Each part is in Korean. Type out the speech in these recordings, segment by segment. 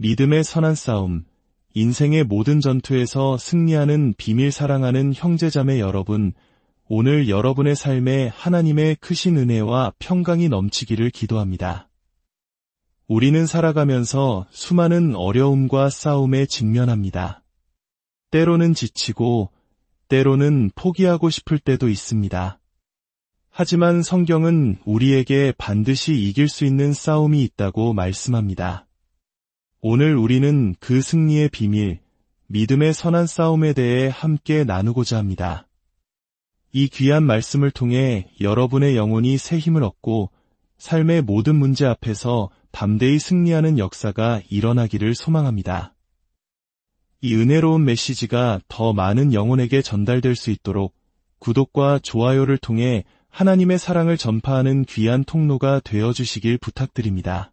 믿음의 선한 싸움, 인생의 모든 전투에서 승리하는 비밀 사랑하는 형제자매 여러분, 오늘 여러분의 삶에 하나님의 크신 은혜와 평강이 넘치기를 기도합니다. 우리는 살아가면서 수많은 어려움과 싸움에 직면합니다. 때로는 지치고, 때로는 포기하고 싶을 때도 있습니다. 하지만 성경은 우리에게 반드시 이길 수 있는 싸움이 있다고 말씀합니다. 오늘 우리는 그 승리의 비밀, 믿음의 선한 싸움에 대해 함께 나누고자 합니다. 이 귀한 말씀을 통해 여러분의 영혼이 새 힘을 얻고 삶의 모든 문제 앞에서 담대히 승리하는 역사가 일어나기를 소망합니다. 이 은혜로운 메시지가 더 많은 영혼에게 전달될 수 있도록 구독과 좋아요를 통해 하나님의 사랑을 전파하는 귀한 통로가 되어주시길 부탁드립니다.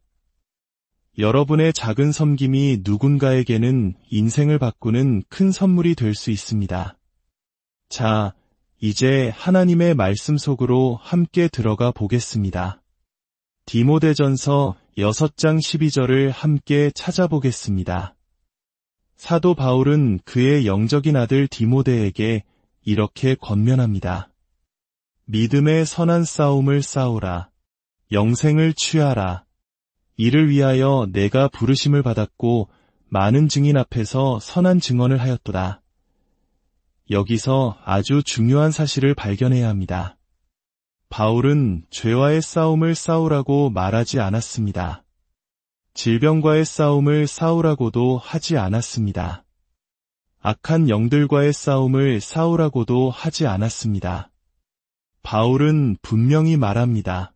여러분의 작은 섬김이 누군가에게는 인생을 바꾸는 큰 선물이 될 수 있습니다. 자, 이제 하나님의 말씀 속으로 함께 들어가 보겠습니다. 디모데전서 6장 12절을 함께 찾아보겠습니다. 사도 바울은 그의 영적인 아들 디모데에게 이렇게 권면합니다. 믿음의 선한 싸움을 싸우라. 영생을 취하라. 이를 위하여 내가 부르심을 받았고 많은 증인 앞에서 선한 증언을 하였도다. 여기서 아주 중요한 사실을 발견해야 합니다. 바울은 죄와의 싸움을 싸우라고 말하지 않았습니다. 질병과의 싸움을 싸우라고도 하지 않았습니다. 악한 영들과의 싸움을 싸우라고도 하지 않았습니다. 바울은 분명히 말합니다.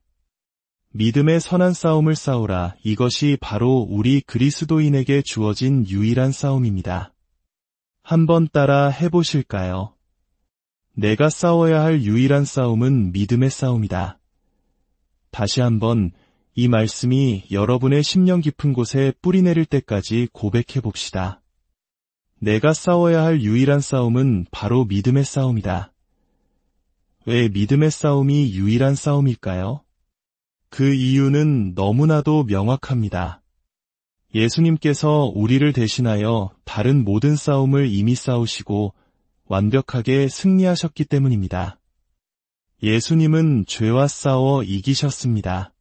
믿음의 선한 싸움을 싸우라. 이것이 바로 우리 그리스도인에게 주어진 유일한 싸움입니다. 한번 따라 해보실까요? 내가 싸워야 할 유일한 싸움은 믿음의 싸움이다. 다시 한번 이 말씀이 여러분의 심령 깊은 곳에 뿌리내릴 때까지 고백해봅시다. 내가 싸워야 할 유일한 싸움은 바로 믿음의 싸움이다. 왜 믿음의 싸움이 유일한 싸움일까요? 그 이유는 너무나도 명확합니다. 예수님께서 우리를 대신하여 다른 모든 싸움을 이미 싸우시고 완벽하게 승리하셨기 때문입니다. 예수님은 죄와 싸워 이기셨습니다.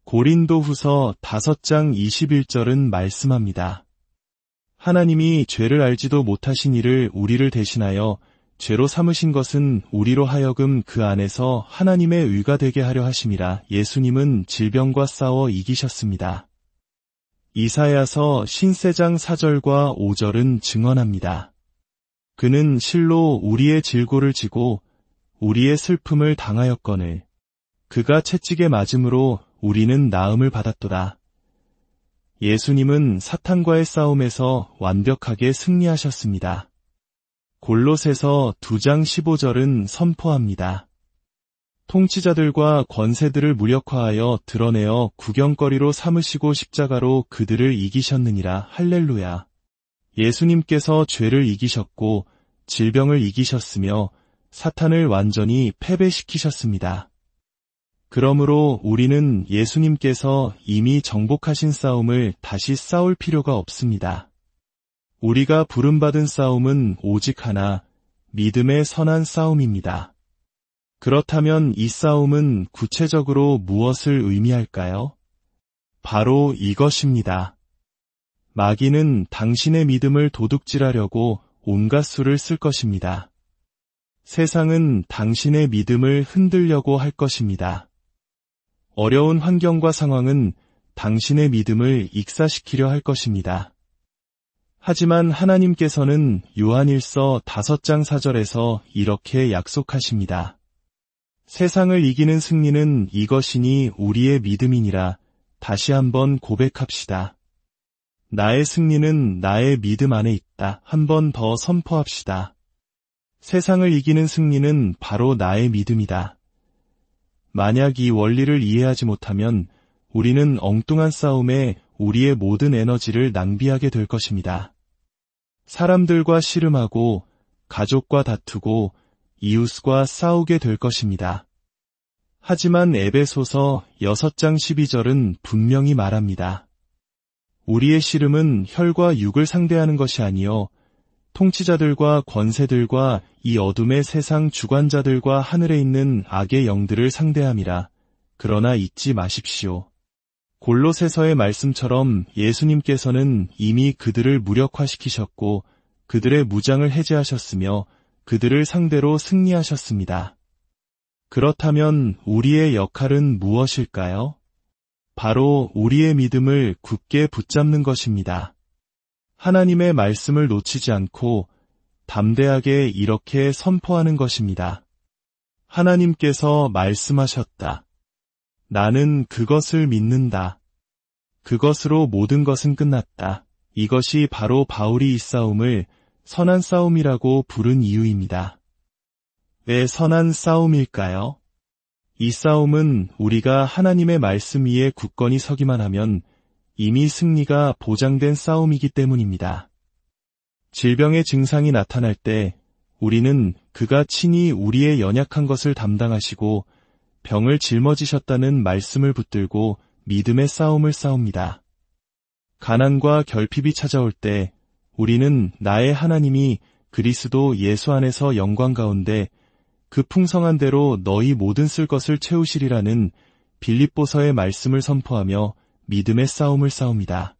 고린도후서 5장 21절은 말씀합니다. 하나님이 죄를 알지도 못하신 이를 우리를 대신하여 죄로 삼으신 것은 우리로 하여금 그 안에서 하나님의 의가 되게 하려 하심이라. 예수님은 질병과 싸워 이기셨습니다. 이사야서 54장 4절과 5절은 증언합니다. 그는 실로 우리의 질고를 지고 우리의 슬픔을 당하였거늘 그가 채찍에 맞음으로 우리는 나음을 받았도다. 예수님은 사탄과의 싸움에서 완벽하게 승리하셨습니다. 골로새서 2장 15절은 선포합니다. 통치자들과 권세들을 무력화하여 드러내어 구경거리로 삼으시고 십자가로 그들을 이기셨느니라. 할렐루야. 예수님께서 죄를 이기셨고 질병을 이기셨으며 사탄을 완전히 패배시키셨습니다. 그러므로 우리는 예수님께서 이미 정복하신 싸움을 다시 싸울 필요가 없습니다. 우리가 부름받은 싸움은 오직 하나, 믿음의 선한 싸움입니다. 그렇다면 이 싸움은 구체적으로 무엇을 의미할까요? 바로 이것입니다. 마귀는 당신의 믿음을 도둑질하려고 온갖 수를 쓸 것입니다. 세상은 당신의 믿음을 흔들려고 할 것입니다. 어려운 환경과 상황은 당신의 믿음을 익사시키려 할 것입니다. 하지만 하나님께서는 요한일서 5장 4절에서 이렇게 약속하십니다. 세상을 이기는 승리는 이것이니 우리의 믿음이니라. 다시 한번 고백합시다. 나의 승리는 나의 믿음 안에 있다. 한 번 더 선포합시다. 세상을 이기는 승리는 바로 나의 믿음이다. 만약 이 원리를 이해하지 못하면 우리는 엉뚱한 싸움에 우리의 모든 에너지를 낭비하게 될 것입니다. 사람들과 씨름하고 가족과 다투고 이웃과 싸우게 될 것입니다. 하지만 에베소서 6장 12절은 분명히 말합니다. 우리의 씨름은 혈과 육을 상대하는 것이 아니요 통치자들과 권세들과 이 어둠의 세상 주관자들과 하늘에 있는 악의 영들을 상대함이라. 그러나 잊지 마십시오. 골로새서의 말씀처럼 예수님께서는 이미 그들을 무력화시키셨고 그들의 무장을 해제하셨으며 그들을 상대로 승리하셨습니다. 그렇다면 우리의 역할은 무엇일까요? 바로 우리의 믿음을 굳게 붙잡는 것입니다. 하나님의 말씀을 놓치지 않고 담대하게 이렇게 선포하는 것입니다. 하나님께서 말씀하셨다. 나는 그것을 믿는다. 그것으로 모든 것은 끝났다. 이것이 바로 바울이 이 싸움을 선한 싸움이라고 부른 이유입니다. 왜 선한 싸움일까요? 이 싸움은 우리가 하나님의 말씀 위에 굳건히 서기만 하면 이미 승리가 보장된 싸움이기 때문입니다. 질병의 증상이 나타날 때 우리는 그가 친히 우리의 연약한 것을 담당하시고 병을 짊어지셨다는 말씀을 붙들고 믿음의 싸움을 싸웁니다. 가난과 결핍이 찾아올 때 우리는 나의 하나님이 그리스도 예수 안에서 영광 가운데 그 풍성한 대로 너희 모든 쓸 것을 채우시리라는 빌립보서의 말씀을 선포하며 믿음의 싸움을 싸웁니다.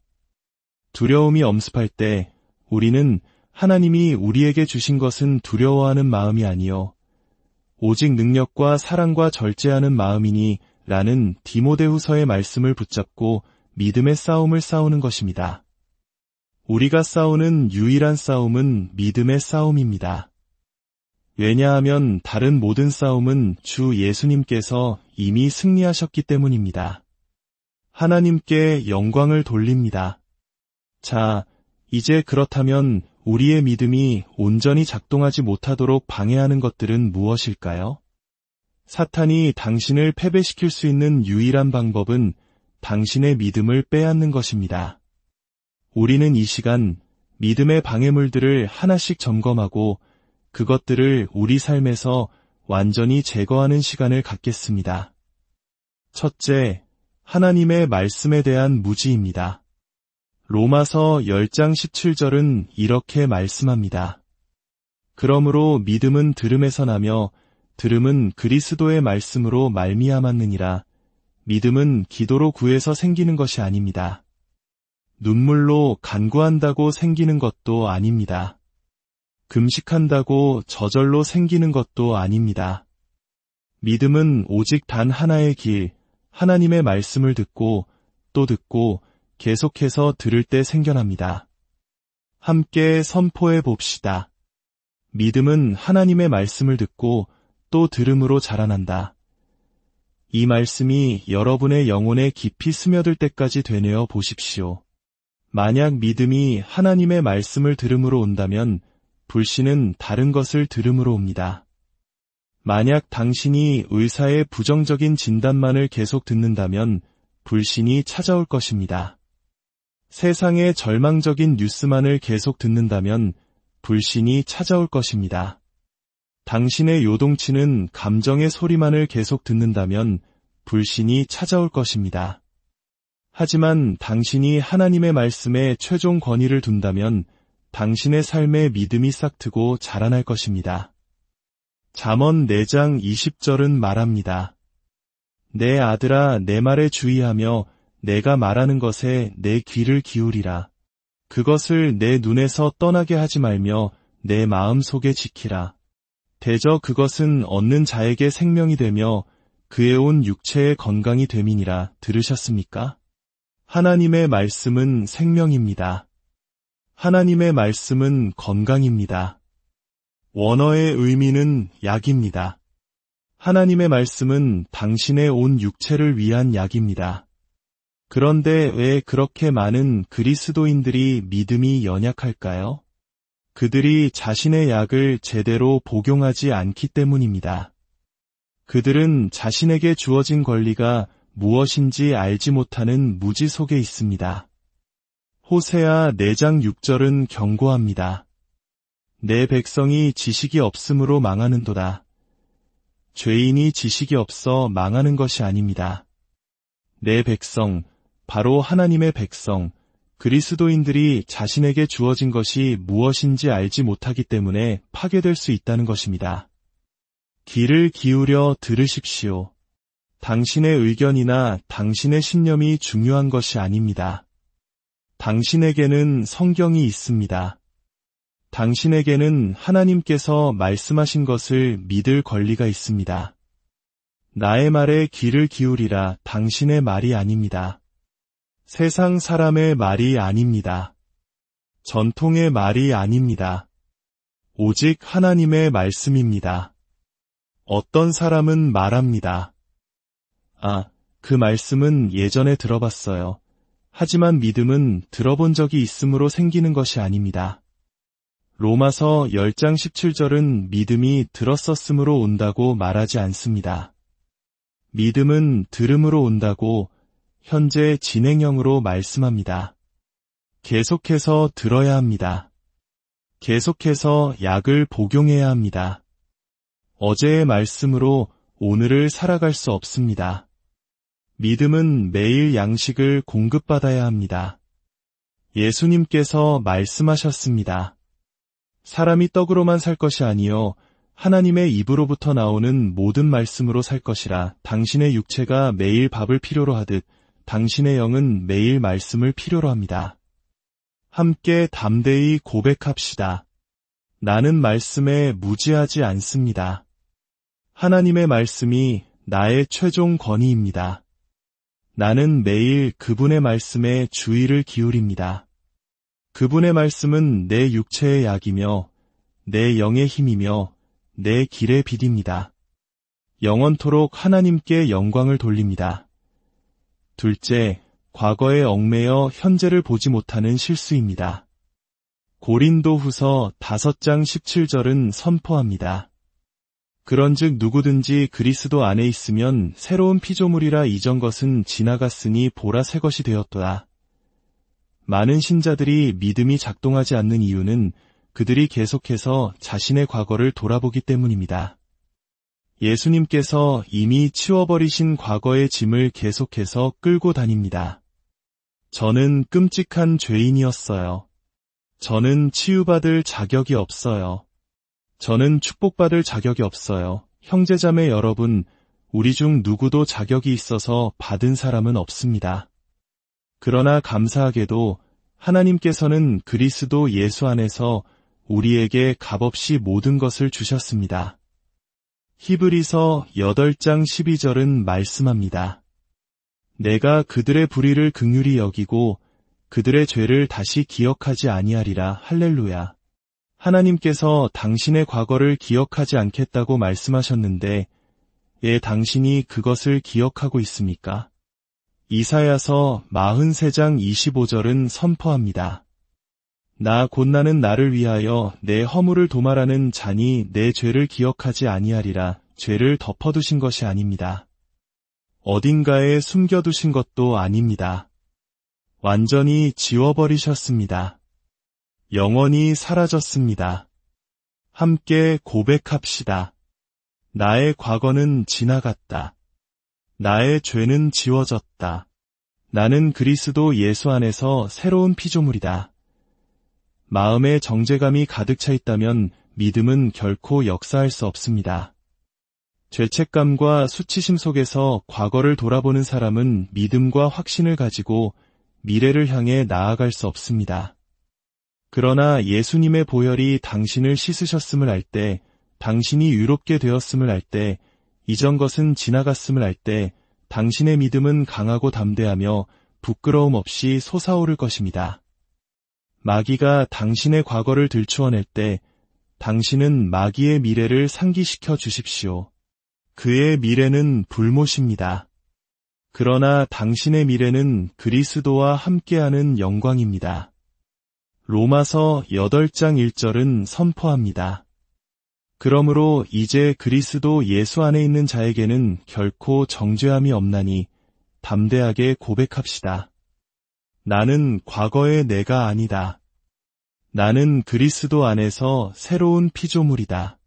두려움이 엄습할 때 우리는 하나님이 우리에게 주신 것은 두려워하는 마음이 아니요 오직 능력과 사랑과 절제하는 마음이니 라는 디모데후서의 말씀을 붙잡고 믿음의 싸움을 싸우는 것입니다. 우리가 싸우는 유일한 싸움은 믿음의 싸움입니다. 왜냐하면 다른 모든 싸움은 주 예수님께서 이미 승리하셨기 때문입니다. 하나님께 영광을 돌립니다. 자, 이제 그렇다면 우리의 믿음이 온전히 작동하지 못하도록 방해하는 것들은 무엇일까요? 사탄이 당신을 패배시킬 수 있는 유일한 방법은 당신의 믿음을 빼앗는 것입니다. 우리는 이 시간 믿음의 방해물들을 하나씩 점검하고 그것들을 우리 삶에서 완전히 제거하는 시간을 갖겠습니다. 첫째, 하나님의 말씀에 대한 무지입니다. 로마서 10장 17절은 이렇게 말씀합니다. 그러므로 믿음은 들음에서 나며 들음은 그리스도의 말씀으로 말미암았느니라. 믿음은 기도로 구해서 생기는 것이 아닙니다. 눈물로 간구한다고 생기는 것도 아닙니다. 금식한다고 저절로 생기는 것도 아닙니다. 믿음은 오직 단 하나의 길, 하나님의 말씀을 듣고 또 듣고 계속해서 들을 때 생겨납니다. 함께 선포해 봅시다. 믿음은 하나님의 말씀을 듣고 또 들음으로 자라난다. 이 말씀이 여러분의 영혼에 깊이 스며들 때까지 되뇌어 보십시오. 만약 믿음이 하나님의 말씀을 들음으로 온다면 불신은 다른 것을 들음으로 옵니다. 만약 당신이 의사의 부정적인 진단만을 계속 듣는다면 불신이 찾아올 것입니다. 세상의 절망적인 뉴스만을 계속 듣는다면 불신이 찾아올 것입니다. 당신의 요동치는 감정의 소리만을 계속 듣는다면 불신이 찾아올 것입니다. 하지만 당신이 하나님의 말씀에 최종 권위를 둔다면 당신의 삶에 믿음이 싹트고 자라날 것입니다. 잠언 4장 20절은 말합니다. 내 아들아 내 말에 주의하며 내가 말하는 것에 내 귀를 기울이라. 그것을 내 눈에서 떠나게 하지 말며 내 마음 속에 지키라. 대저 그것은 얻는 자에게 생명이 되며 그의 온 육체의 건강이 됨이니라. 들으셨습니까? 하나님의 말씀은 생명입니다. 하나님의 말씀은 건강입니다. 원어의 의미는 약입니다. 하나님의 말씀은 당신의 온 육체를 위한 약입니다. 그런데 왜 그렇게 많은 그리스도인들이 믿음이 연약할까요? 그들이 자신의 약을 제대로 복용하지 않기 때문입니다. 그들은 자신에게 주어진 권리가 무엇인지 알지 못하는 무지 속에 있습니다. 호세아 4장 6절은 경고합니다. 내 백성이 지식이 없음으로 망하는도다. 죄인이 지식이 없어 망하는 것이 아닙니다. 내 백성, 바로 하나님의 백성, 그리스도인들이 자신에게 주어진 것이 무엇인지 알지 못하기 때문에 파괴될 수 있다는 것입니다. 귀를 기울여 들으십시오. 당신의 의견이나 당신의 신념이 중요한 것이 아닙니다. 당신에게는 성경이 있습니다. 당신에게는 하나님께서 말씀하신 것을 믿을 권리가 있습니다. 나의 말에 귀를 기울이라 당신의 말이 아닙니다. 세상 사람의 말이 아닙니다. 전통의 말이 아닙니다. 오직 하나님의 말씀입니다. 어떤 사람은 말합니다. 그 말씀은 예전에 들어봤어요. 하지만 믿음은 들어본 적이 있음으로 생기는 것이 아닙니다. 로마서 10장 17절은 믿음이 들었었으므로 온다고 말하지 않습니다. 믿음은 들음으로 온다고 현재 진행형으로 말씀합니다. 계속해서 들어야 합니다. 계속해서 약을 복용해야 합니다. 어제의 말씀으로 오늘을 살아갈 수 없습니다. 믿음은 매일 양식을 공급받아야 합니다. 예수님께서 말씀하셨습니다. 사람이 떡으로만 살 것이 아니요 하나님의 입으로부터 나오는 모든 말씀으로 살 것이라. 당신의 육체가 매일 밥을 필요로 하듯 당신의 영은 매일 말씀을 필요로 합니다. 함께 담대히 고백합시다. 나는 말씀에 무지하지 않습니다. 하나님의 말씀이 나의 최종 권위입니다. 나는 매일 그분의 말씀에 주의를 기울입니다. 그분의 말씀은 내 육체의 약이며 내 영의 힘이며 내 길의 빛입니다. 영원토록 하나님께 영광을 돌립니다. 둘째, 과거에 얽매여 현재를 보지 못하는 실수입니다. 고린도후서 5장 17절은 선포합니다. 그런즉 누구든지 그리스도 안에 있으면 새로운 피조물이라 이전 것은 지나갔으니 보라 새 것이 되었도다. 많은 신자들이 믿음이 작동하지 않는 이유는 그들이 계속해서 자신의 과거를 돌아보기 때문입니다. 예수님께서 이미 치워버리신 과거의 짐을 계속해서 끌고 다닙니다. 저는 끔찍한 죄인이었어요. 저는 치유받을 자격이 없어요. 저는 축복받을 자격이 없어요. 형제자매 여러분, 우리 중 누구도 자격이 있어서 받은 사람은 없습니다. 그러나 감사하게도 하나님께서는 그리스도 예수 안에서 우리에게 값없이 모든 것을 주셨습니다. 히브리서 8장 12절은 말씀합니다. 내가 그들의 불의를 긍휼히 여기고 그들의 죄를 다시 기억하지 아니하리라. 할렐루야. 하나님께서 당신의 과거를 기억하지 않겠다고 말씀하셨는데 당신이 그것을 기억하고 있습니까? 이사야서 43장 25절은 선포합니다. 나 곧 나는 나를 위하여 내 허물을 도말하는 자니 내 죄를 기억하지 아니하리라. 죄를 덮어두신 것이 아닙니다. 어딘가에 숨겨두신 것도 아닙니다. 완전히 지워버리셨습니다. 영원히 사라졌습니다. 함께 고백합시다. 나의 과거는 지나갔다. 나의 죄는 지워졌다. 나는 그리스도 예수 안에서 새로운 피조물이다. 마음에 정죄감이 가득 차 있다면 믿음은 결코 역사할 수 없습니다. 죄책감과 수치심 속에서 과거를 돌아보는 사람은 믿음과 확신을 가지고 미래를 향해 나아갈 수 없습니다. 그러나 예수님의 보혈이 당신을 씻으셨음을 알 때, 당신이 유롭게 되었음을 알 때, 이전 것은 지나갔음을 알 때, 당신의 믿음은 강하고 담대하며 부끄러움 없이 솟아오를 것입니다. 마귀가 당신의 과거를 들추어낼 때, 당신은 마귀의 미래를 상기시켜 주십시오. 그의 미래는 불못입니다. 그러나 당신의 미래는 그리스도와 함께하는 영광입니다. 로마서 8장 1절은 선포합니다. 그러므로 이제 그리스도 예수 안에 있는 자에게는 결코 정죄함이 없나니 담대하게 고백합시다. 나는 과거의 내가 아니다. 나는 그리스도 안에서 새로운 피조물이다.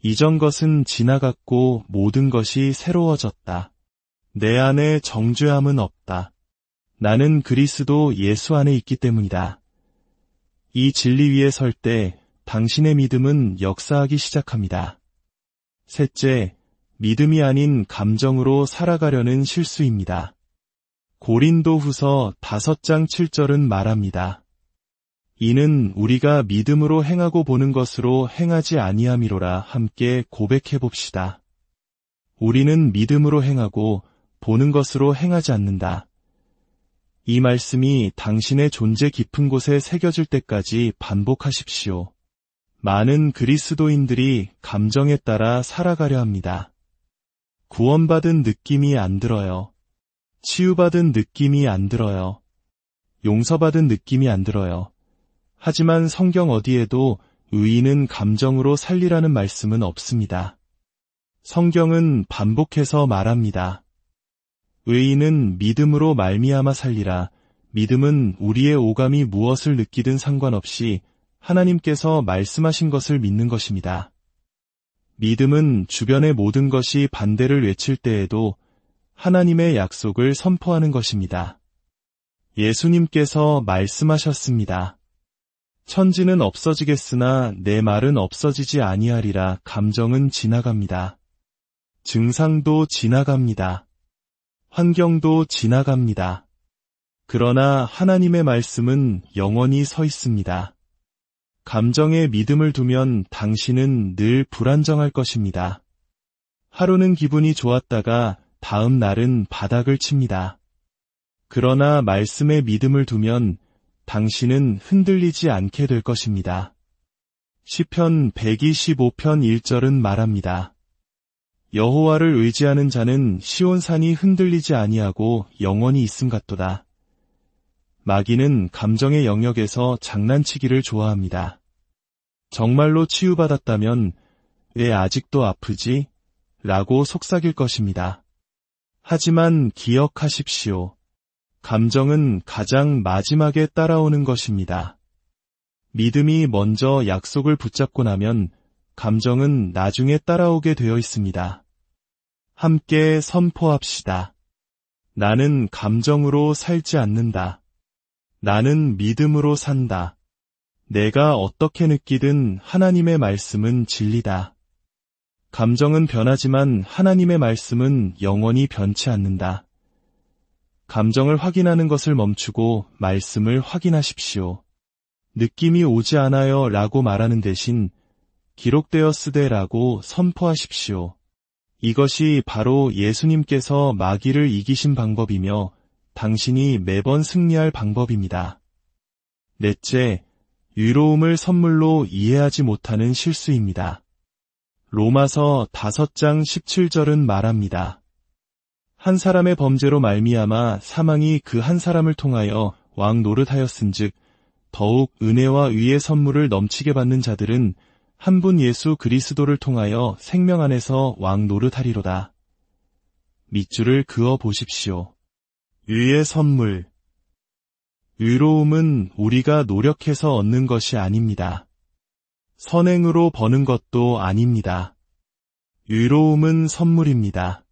이전 것은 지나갔고 모든 것이 새로워졌다. 내 안에 정죄함은 없다. 나는 그리스도 예수 안에 있기 때문이다. 이 진리 위에 설 때 당신의 믿음은 역사하기 시작합니다. 셋째, 믿음이 아닌 감정으로 살아가려는 실수입니다. 고린도후서 5장 7절은 말합니다. 이는 우리가 믿음으로 행하고 보는 것으로 행하지 아니함이로라. 함께 고백해 봅시다. 우리는 믿음으로 행하고 보는 것으로 행하지 않는다. 이 말씀이 당신의 존재 깊은 곳에 새겨질 때까지 반복하십시오. 많은 그리스도인들이 감정에 따라 살아가려 합니다. 구원받은 느낌이 안 들어요. 치유받은 느낌이 안 들어요. 용서받은 느낌이 안 들어요. 하지만 성경 어디에도 의인은 감정으로 살리라는 말씀은 없습니다. 성경은 반복해서 말합니다. 의인은 믿음으로 말미암아 살리라. 믿음은 우리의 오감이 무엇을 느끼든 상관없이 하나님께서 말씀하신 것을 믿는 것입니다. 믿음은 주변의 모든 것이 반대를 외칠 때에도 하나님의 약속을 선포하는 것입니다. 예수님께서 말씀하셨습니다. 천지는 없어지겠으나 내 말은 없어지지 아니하리라. 감정은 지나갑니다. 증상도 지나갑니다. 환경도 지나갑니다. 그러나 하나님의 말씀은 영원히 서 있습니다. 감정에 믿음을 두면 당신은 늘 불안정할 것입니다. 하루는 기분이 좋았다가 다음 날은 바닥을 칩니다. 그러나 말씀에 믿음을 두면 당신은 흔들리지 않게 될 것입니다. 시편 125편 1절은 말합니다. 여호와를 의지하는 자는 시온산이 흔들리지 아니하고 영원히 있음 같도다. 마귀는 감정의 영역에서 장난치기를 좋아합니다. 정말로 치유받았다면 왜 아직도 아프지? 라고 속삭일 것입니다. 하지만 기억하십시오. 감정은 가장 마지막에 따라오는 것입니다. 믿음이 먼저 약속을 붙잡고 나면 감정은 나중에 따라오게 되어 있습니다. 함께 선포합시다. 나는 감정으로 살지 않는다. 나는 믿음으로 산다. 내가 어떻게 느끼든 하나님의 말씀은 진리다. 감정은 변하지만 하나님의 말씀은 영원히 변치 않는다. 감정을 확인하는 것을 멈추고 말씀을 확인하십시오. 느낌이 오지 않아요 라고 말하는 대신 기록되었으되 라고 선포하십시오. 이것이 바로 예수님께서 마귀를 이기신 방법이며 당신이 매번 승리할 방법입니다. 넷째, 위로움을 선물로 이해하지 못하는 실수입니다. 로마서 5장 17절은 말합니다. 한 사람의 범죄로 말미암아 사망이 그 한 사람을 통하여 왕 노릇하였은즉 더욱 은혜와 의의 선물을 넘치게 받는 자들은 한 분 예수 그리스도를 통하여 생명 안에서 왕 노릇하리로다. 밑줄을 그어 보십시오. 의의 선물. 의로움은 우리가 노력해서 얻는 것이 아닙니다. 선행으로 버는 것도 아닙니다. 의로움은 선물입니다.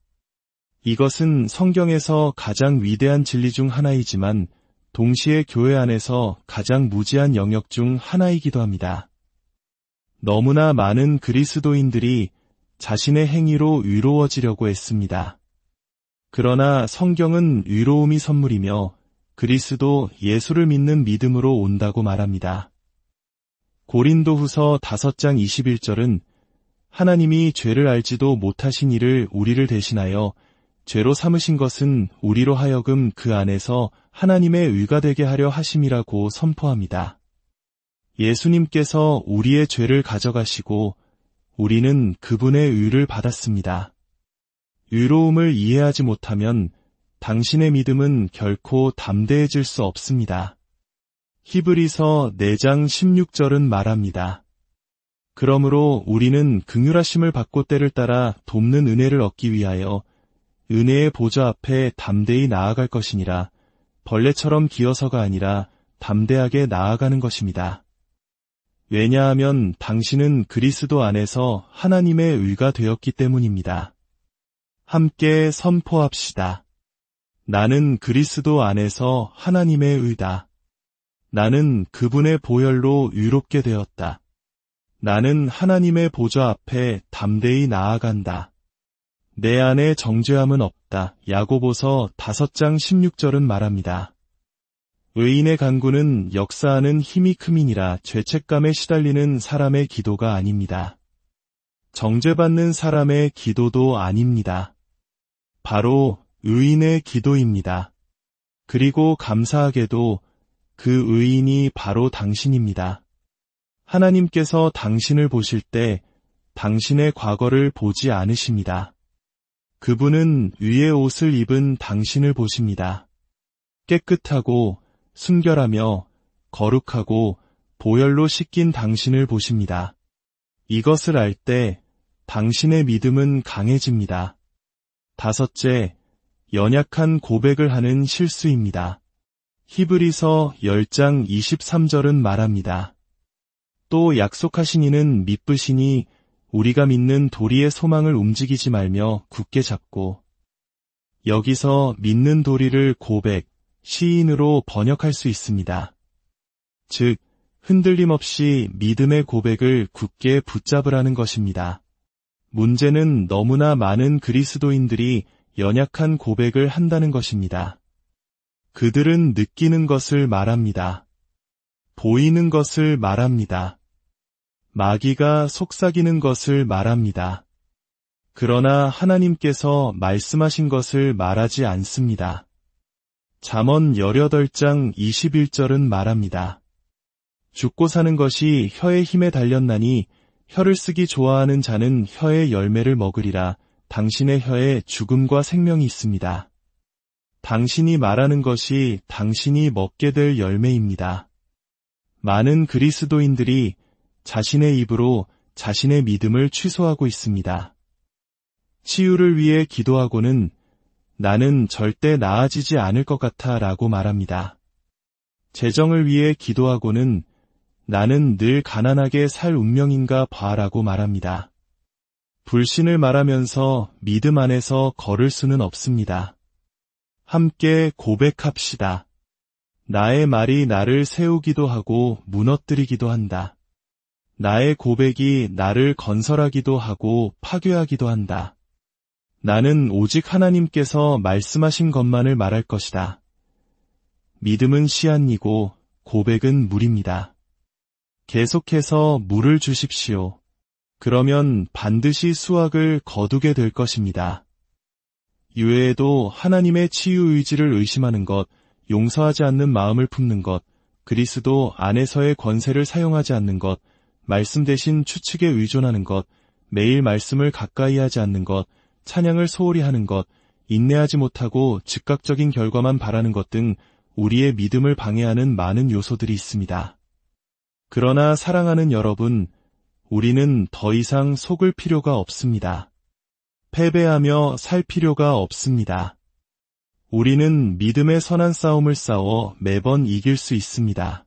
이것은 성경에서 가장 위대한 진리 중 하나이지만 동시에 교회 안에서 가장 무지한 영역 중 하나이기도 합니다. 너무나 많은 그리스도인들이 자신의 행위로 의로워지려고 했습니다. 그러나 성경은 의로움이 선물이며 그리스도 예수를 믿는 믿음으로 온다고 말합니다. 고린도후서 5장 21절은 하나님이 죄를 알지도 못하신 이를 우리를 대신하여 죄로 삼으신 것은 우리로 하여금 그 안에서 하나님의 의가 되게 하려 하심이라고 선포합니다. 예수님께서 우리의 죄를 가져가시고 우리는 그분의 의를 받았습니다. 의로움을 이해하지 못하면 당신의 믿음은 결코 담대해질 수 없습니다. 히브리서 4장 16절은 말합니다. 그러므로 우리는 긍휼하심을 받고 때를 따라 돕는 은혜를 얻기 위하여 은혜의 보좌 앞에 담대히 나아갈 것이니라. 벌레처럼 기어서가 아니라 담대하게 나아가는 것입니다. 왜냐하면 당신은 그리스도 안에서 하나님의 의가 되었기 때문입니다. 함께 선포합시다. 나는 그리스도 안에서 하나님의 의다. 나는 그분의 보혈로 의롭게 되었다. 나는 하나님의 보좌 앞에 담대히 나아간다. 내 안에 정죄함은 없다. 야고보서 5장 16절은 말합니다. 의인의 간구는 역사하는 힘이 큼이니라. 죄책감에 시달리는 사람의 기도가 아닙니다. 정죄받는 사람의 기도도 아닙니다. 바로 의인의 기도입니다. 그리고 감사하게도 그 의인이 바로 당신입니다. 하나님께서 당신을 보실 때 당신의 과거를 보지 않으십니다. 그분은 위의 옷을 입은 당신을 보십니다. 깨끗하고 순결하며 거룩하고 보혈로 씻긴 당신을 보십니다. 이것을 알 때 당신의 믿음은 강해집니다. 5째, 연약한 고백을 하는 실수입니다. 히브리서 10장 23절은 말합니다. 또 약속하신 이는 미쁘시니 우리가 믿는 도리의 소망을 움직이지 말며 굳게 잡고, 여기서 믿는 도리를 고백, 시인으로 번역할 수 있습니다. 즉, 흔들림 없이 믿음의 고백을 굳게 붙잡으라는 것입니다. 문제는 너무나 많은 그리스도인들이 연약한 고백을 한다는 것입니다. 그들은 느끼는 것을 말합니다. 보이는 것을 말합니다. 마귀가 속삭이는 것을 말합니다. 그러나 하나님께서 말씀하신 것을 말하지 않습니다. 잠언 18장 21절은 말합니다. 죽고 사는 것이 혀의 힘에 달렸나니 혀를 쓰기 좋아하는 자는 혀의 열매를 먹으리라. 당신의 혀에 죽음과 생명이 있습니다. 당신이 말하는 것이 당신이 먹게 될 열매입니다. 많은 그리스도인들이 자신의 입으로 자신의 믿음을 취소하고 있습니다. 치유를 위해 기도하고는 나는 절대 나아지지 않을 것 같아 라고 말합니다. 재정을 위해 기도하고는 나는 늘 가난하게 살 운명인가 봐라고 말합니다. 불신을 말하면서 믿음 안에서 걸을 수는 없습니다. 함께 고백합시다. 나의 말이 나를 세우기도 하고 무너뜨리기도 한다. 나의 고백이 나를 건설하기도 하고 파괴하기도 한다. 나는 오직 하나님께서 말씀하신 것만을 말할 것이다. 믿음은 씨앗이고 고백은 물입니다. 계속해서 물을 주십시오. 그러면 반드시 수확을 거두게 될 것입니다. 이외에도 하나님의 치유 의지를 의심하는 것, 용서하지 않는 마음을 품는 것, 그리스도 안에서의 권세를 사용하지 않는 것, 말씀 대신 추측에 의존하는 것, 매일 말씀을 가까이 하지 않는 것, 찬양을 소홀히 하는 것, 인내하지 못하고 즉각적인 결과만 바라는 것 등 우리의 믿음을 방해하는 많은 요소들이 있습니다. 그러나 사랑하는 여러분, 우리는 더 이상 속을 필요가 없습니다. 패배하며 살 필요가 없습니다. 우리는 믿음의 선한 싸움을 싸워 매번 이길 수 있습니다.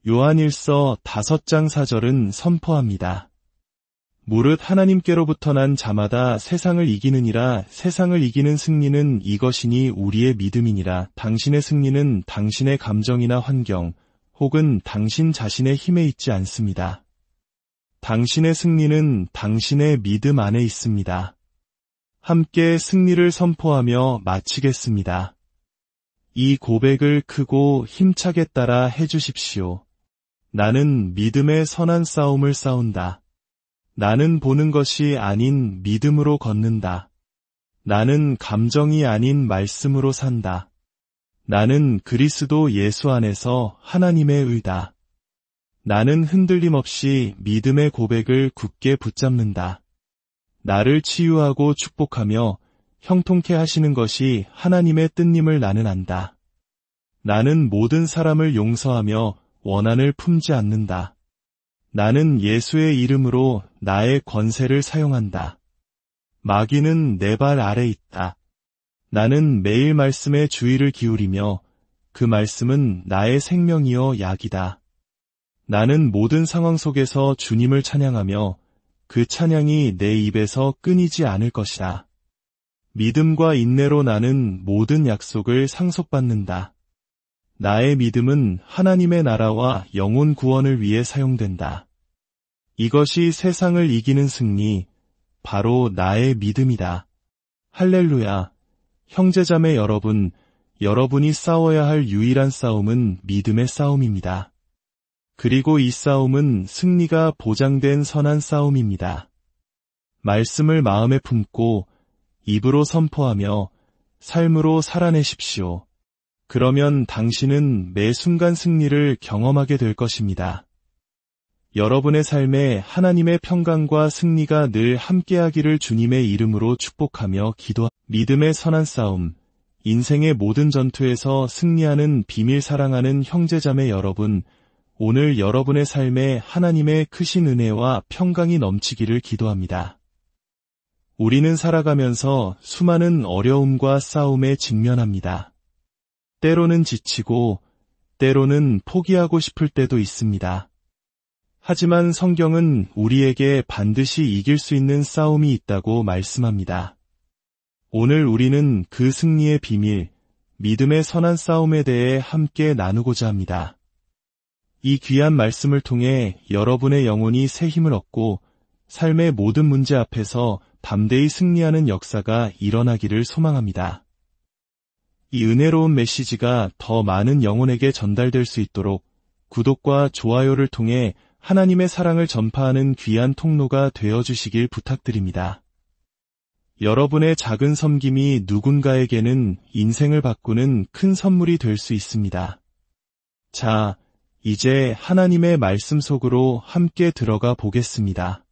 요한일서 5장 4절은 선포합니다. 무릇 하나님께로부터 난 자마다 세상을 이기느니라. 세상을 이기는 승리는 이것이니 우리의 믿음이니라. 당신의 승리는 당신의 감정이나 환경 혹은 당신 자신의 힘에 있지 않습니다. 당신의 승리는 당신의 믿음 안에 있습니다. 함께 승리를 선포하며 마치겠습니다. 이 고백을 크고 힘차게 따라 해주십시오. 나는 믿음의 선한 싸움을 싸운다. 나는 보는 것이 아닌 믿음으로 걷는다. 나는 감정이 아닌 말씀으로 산다. 나는 그리스도 예수 안에서 하나님의 의다. 나는 흔들림 없이 믿음의 고백을 굳게 붙잡는다. 나를 치유하고 축복하며 형통케 하시는 것이 하나님의 뜻임을 나는 안다. 나는 모든 사람을 용서하며 원한을 품지 않는다. 나는 예수의 이름으로 나의 권세를 사용한다. 마귀는 내 발 아래 있다. 나는 매일 말씀에 주의를 기울이며 그 말씀은 나의 생명이요 약이다. 나는 모든 상황 속에서 주님을 찬양하며 그 찬양이 내 입에서 끊이지 않을 것이다. 믿음과 인내로 나는 모든 약속을 상속받는다. 나의 믿음은 하나님의 나라와 영혼 구원을 위해 사용된다. 이것이 세상을 이기는 승리, 바로 나의 믿음이다. 할렐루야. 형제자매 여러분, 여러분이 싸워야 할 유일한 싸움은 믿음의 싸움입니다. 그리고 이 싸움은 승리가 보장된 선한 싸움입니다. 말씀을 마음에 품고 입으로 선포하며 삶으로 살아내십시오. 그러면 당신은 매 순간 승리를 경험하게 될 것입니다. 여러분의 삶에 하나님의 평강과 승리가 늘 함께하기를 주님의 이름으로 축복하며 믿음의 선한 싸움, 인생의 모든 전투에서 승리하는 비밀 사랑하는 형제자매 여러분, 오늘 여러분의 삶에 하나님의 크신 은혜와 평강이 넘치기를 기도합니다. 우리는 살아가면서 수많은 어려움과 싸움에 직면합니다. 때로는 지치고, 때로는 포기하고 싶을 때도 있습니다. 하지만 성경은 우리에게 반드시 이길 수 있는 싸움이 있다고 말씀합니다. 오늘 우리는 그 승리의 비밀, 믿음의 선한 싸움에 대해 함께 나누고자 합니다. 이 귀한 말씀을 통해 여러분의 영혼이 새 힘을 얻고 삶의 모든 문제 앞에서 담대히 승리하는 역사가 일어나기를 소망합니다. 이 은혜로운 메시지가 더 많은 영혼에게 전달될 수 있도록 구독과 좋아요를 통해 하나님의 사랑을 전파하는 귀한 통로가 되어주시길 부탁드립니다. 여러분의 작은 섬김이 누군가에게는 인생을 바꾸는 큰 선물이 될 수 있습니다. 자, 이제 하나님의 말씀 속으로 함께 들어가 보겠습니다.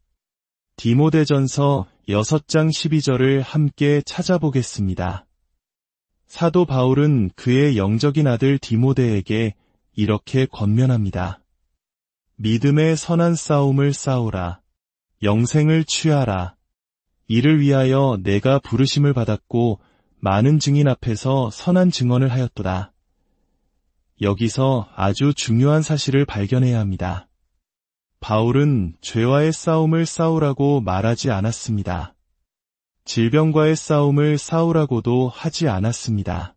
디모데전서 6장 12절을 함께 찾아보겠습니다. 사도 바울은 그의 영적인 아들 디모데에게 이렇게 권면합니다. 믿음의 선한 싸움을 싸우라. 영생을 취하라. 이를 위하여 내가 부르심을 받았고 많은 증인 앞에서 선한 증언을 하였도다. 여기서 아주 중요한 사실을 발견해야 합니다. 바울은 죄와의 싸움을 싸우라고 말하지 않았습니다. 질병과의 싸움을 싸우라고도 하지 않았습니다.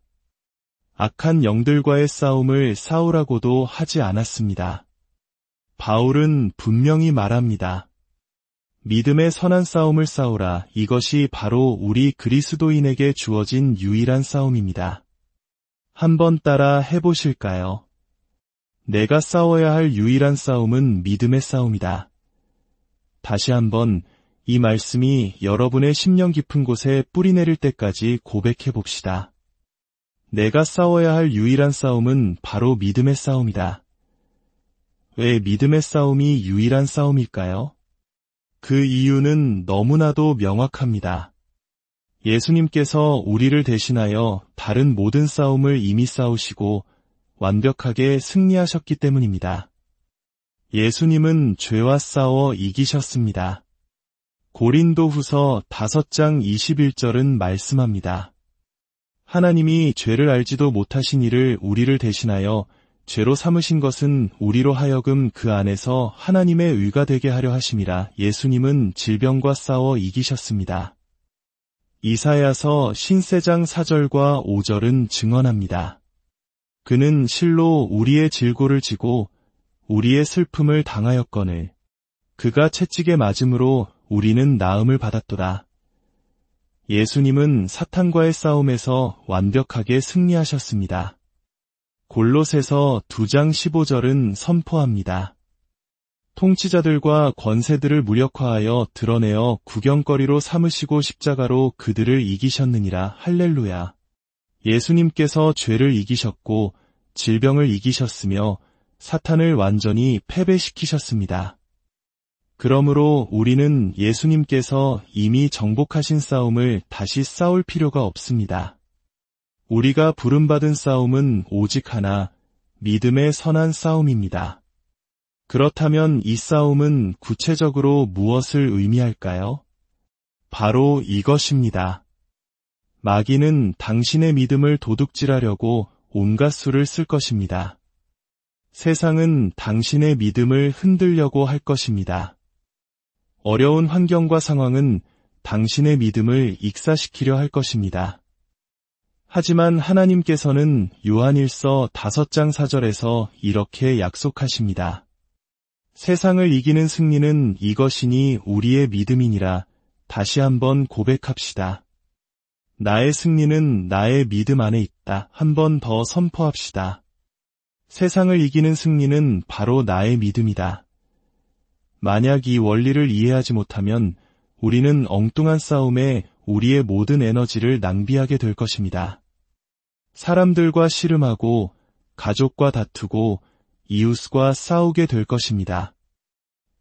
악한 영들과의 싸움을 싸우라고도 하지 않았습니다. 바울은 분명히 말합니다. 믿음의 선한 싸움을 싸우라. 이것이 바로 우리 그리스도인에게 주어진 유일한 싸움입니다. 한번 따라 해보실까요? 내가 싸워야 할 유일한 싸움은 믿음의 싸움이다. 다시 한번 이 말씀이 여러분의 심령 깊은 곳에 뿌리내릴 때까지 고백해봅시다. 내가 싸워야 할 유일한 싸움은 바로 믿음의 싸움이다. 왜 믿음의 싸움이 유일한 싸움일까요? 그 이유는 너무나도 명확합니다. 예수님께서 우리를 대신하여 다른 모든 싸움을 이미 싸우시고 완벽하게 승리하셨기 때문입니다. 예수님은 죄와 싸워 이기셨습니다. 고린도후서 5장 21절은 말씀합니다. 하나님이 죄를 알지도 못하신 이를 우리를 대신하여 죄로 삼으신 것은 우리로 하여금 그 안에서 하나님의 의가 되게 하려 하심이라. 예수님은 질병과 싸워 이기셨습니다. 이사야서 54장 4절과 5절은 증언합니다. 그는 실로 우리의 질고를 지고 우리의 슬픔을 당하였거늘 그가 채찍에 맞음으로 우리는 나음을 받았도다. 예수님은 사탄과의 싸움에서 완벽하게 승리하셨습니다. 골로새서 2장 15절은 선포합니다. 통치자들과 권세들을 무력화하여 드러내어 구경거리로 삼으시고 십자가로 그들을 이기셨느니라. 할렐루야. 예수님께서 죄를 이기셨고 질병을 이기셨으며 사탄을 완전히 패배시키셨습니다. 그러므로 우리는 예수님께서 이미 정복하신 싸움을 다시 싸울 필요가 없습니다. 우리가 부름받은 싸움은 오직 하나, 믿음의 선한 싸움입니다. 그렇다면 이 싸움은 구체적으로 무엇을 의미할까요? 바로 이것입니다. 마귀는 당신의 믿음을 도둑질하려고 온갖 수를 쓸 것입니다. 세상은 당신의 믿음을 흔들려고 할 것입니다. 어려운 환경과 상황은 당신의 믿음을 익사시키려 할 것입니다. 하지만 하나님께서는 요한일서 5장 4절에서 이렇게 약속하십니다. 세상을 이기는 승리는 이것이니 우리의 믿음이니라. 다시 한번 고백합시다. 나의 승리는 나의 믿음 안에 있다. 한 번 더 선포합시다. 세상을 이기는 승리는 바로 나의 믿음이다. 만약 이 원리를 이해하지 못하면 우리는 엉뚱한 싸움에 우리의 모든 에너지를 낭비하게 될 것입니다. 사람들과 씨름하고 가족과 다투고 이웃과 싸우게 될 것입니다.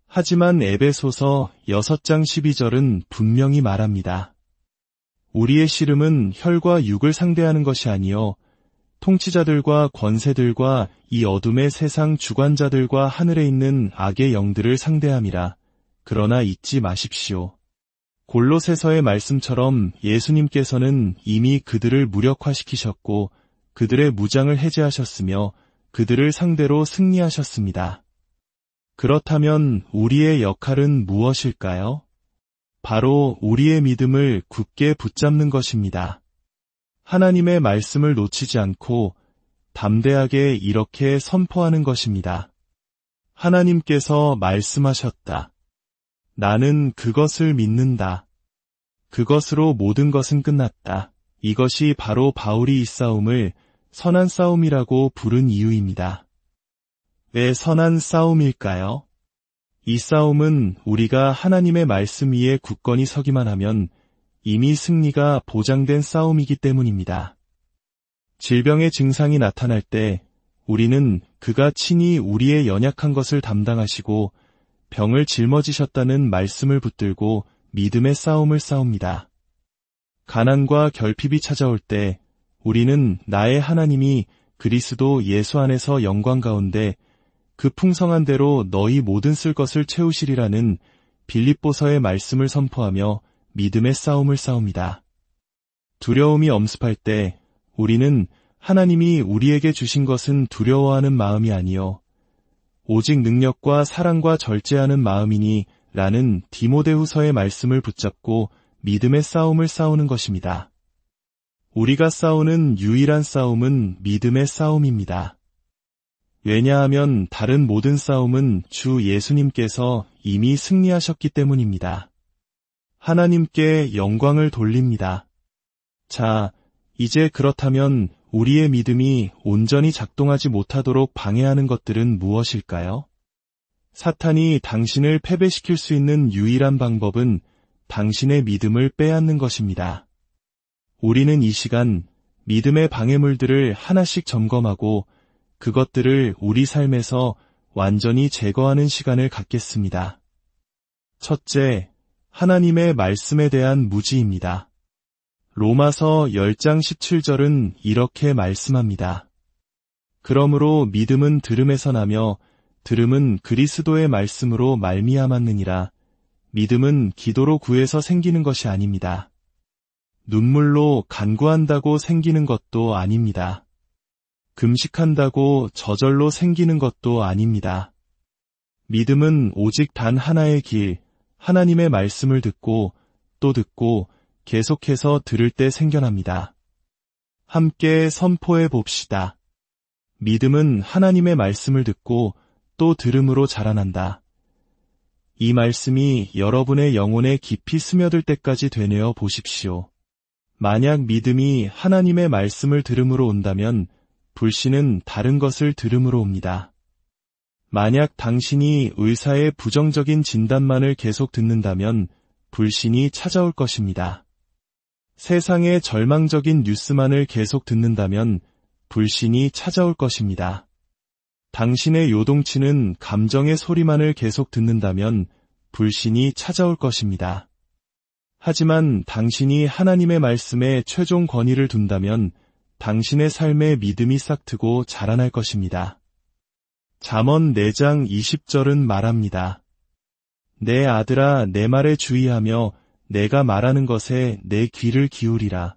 하지만 에베소서 6장 12절은 분명히 말합니다. 우리의 씨름은 혈과 육을 상대하는 것이 아니요 통치자들과 권세들과 이 어둠의 세상 주관자들과 하늘에 있는 악의 영들을 상대함이라. 그러나 잊지 마십시오. 골로새서의 말씀처럼 예수님께서는 이미 그들을 무력화시키셨고 그들의 무장을 해제하셨으며 그들을 상대로 승리하셨습니다. 그렇다면 우리의 역할은 무엇일까요? 바로 우리의 믿음을 굳게 붙잡는 것입니다. 하나님의 말씀을 놓치지 않고 담대하게 이렇게 선포하는 것입니다. 하나님께서 말씀하셨다. 나는 그것을 믿는다. 그것으로 모든 것은 끝났다. 이것이 바로 바울이 이 싸움을 선한 싸움이라고 부른 이유입니다. 왜 선한 싸움일까요? 이 싸움은 우리가 하나님의 말씀 위에 굳건히 서기만 하면 이미 승리가 보장된 싸움이기 때문입니다. 질병의 증상이 나타날 때 우리는 그가 친히 우리의 연약한 것을 담당하시고 병을 짊어지셨다는 말씀을 붙들고 믿음의 싸움을 싸웁니다. 가난과 결핍이 찾아올 때 우리는 나의 하나님이 그리스도 예수 안에서 영광 가운데 그 풍성한 대로 너희 모든 쓸 것을 채우시리라는 빌립보서의 말씀을 선포하며 믿음의 싸움을 싸웁니다. 두려움이 엄습할 때 우리는 하나님이 우리에게 주신 것은 두려워하는 마음이 아니요 오직 능력과 사랑과 절제하는 마음이니 라는 디모데후서의 말씀을 붙잡고 믿음의 싸움을 싸우는 것입니다. 우리가 싸우는 유일한 싸움은 믿음의 싸움입니다. 왜냐하면 다른 모든 싸움은 주 예수님께서 이미 승리하셨기 때문입니다. 하나님께 영광을 돌립니다. 자, 이제 그렇다면 우리의 믿음이 온전히 작동하지 못하도록 방해하는 것들은 무엇일까요? 사탄이 당신을 패배시킬 수 있는 유일한 방법은 당신의 믿음을 빼앗는 것입니다. 우리는 이 시간 믿음의 방해물들을 하나씩 점검하고 그것들을 우리 삶에서 완전히 제거하는 시간을 갖겠습니다. 첫째, 하나님의 말씀에 대한 무지입니다. 로마서 10장 17절은 이렇게 말씀합니다. 그러므로 믿음은 들음에서 나며 들음은 그리스도의 말씀으로 말미암았느니라. 믿음은 기도로 구해서 생기는 것이 아닙니다. 눈물로 간구한다고 생기는 것도 아닙니다. 금식한다고 저절로 생기는 것도 아닙니다. 믿음은 오직 단 하나의 길, 하나님의 말씀을 듣고 또 듣고 계속해서 들을 때 생겨납니다. 함께 선포해 봅시다. 믿음은 하나님의 말씀을 듣고 또 들음으로 자라난다. 이 말씀이 여러분의 영혼에 깊이 스며들 때까지 되뇌어 보십시오. 만약 믿음이 하나님의 말씀을 들음으로 온다면 불신은 다른 것을 들음으로 옵니다. 만약 당신이 의사의 부정적인 진단만을 계속 듣는다면 불신이 찾아올 것입니다. 세상의 절망적인 뉴스만을 계속 듣는다면 불신이 찾아올 것입니다. 당신의 요동치는 감정의 소리만을 계속 듣는다면 불신이 찾아올 것입니다. 하지만 당신이 하나님의 말씀에 최종 권위를 둔다면 당신의 삶에 믿음이 싹트고 자라날 것입니다. 잠언 4장 20절은 말합니다. 내 아들아 내 말에 주의하며 내가 말하는 것에 내 귀를 기울이라.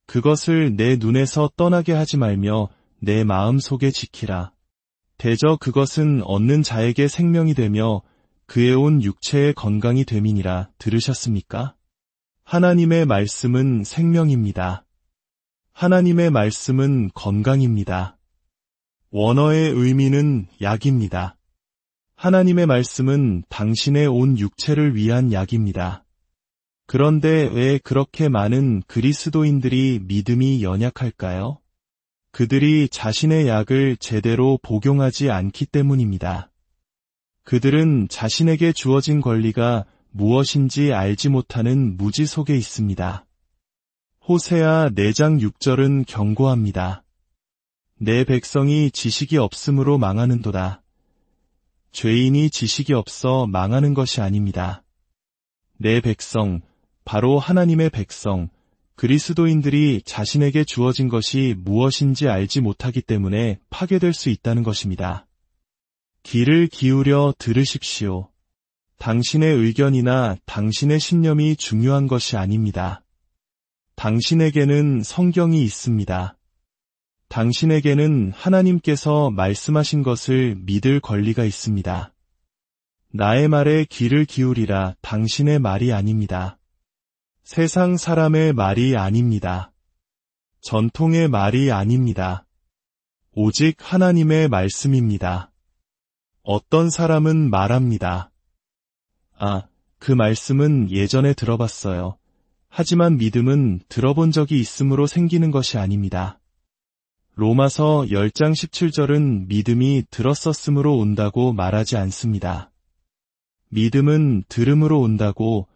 그것을 내 눈에서 떠나게 하지 말며 내 마음 속에 지키라. 대저 그것은 얻는 자에게 생명이 되며 그의 온 육체의 건강이 됨이니라. 들으셨습니까? 하나님의 말씀은 생명입니다. 하나님의 말씀은 건강입니다. 원어의 의미는 약입니다. 하나님의 말씀은 당신의 온 육체를 위한 약입니다. 그런데 왜 그렇게 많은 그리스도인들이 믿음이 연약할까요? 그들이 자신의 약을 제대로 복용하지 않기 때문입니다. 그들은 자신에게 주어진 권리가 무엇인지 알지 못하는 무지 속에 있습니다. 호세아 4장 6절은 경고합니다. 내 백성이 지식이 없으므로 망하는도다. 죄인이 지식이 없어 망하는 것이 아닙니다. 내 백성, 바로 하나님의 백성, 그리스도인들이 자신에게 주어진 것이 무엇인지 알지 못하기 때문에 파괴될 수 있다는 것입니다. 귀를 기울여 들으십시오. 당신의 의견이나 당신의 신념이 중요한 것이 아닙니다. 당신에게는 성경이 있습니다. 당신에게는 하나님께서 말씀하신 것을 믿을 권리가 있습니다. 나의 말에 귀를 기울이라 당신의 말이 아닙니다. 세상 사람의 말이 아닙니다. 전통의 말이 아닙니다. 오직 하나님의 말씀입니다. 어떤 사람은 말합니다. 그 말씀은 예전에 들어봤어요. 하지만 믿음은 들어본 적이 있으므로 생기는 것이 아닙니다. 로마서 10장 17절은 믿음이 들었었으므로 온다고 말하지 않습니다. 믿음은 들음으로 온다고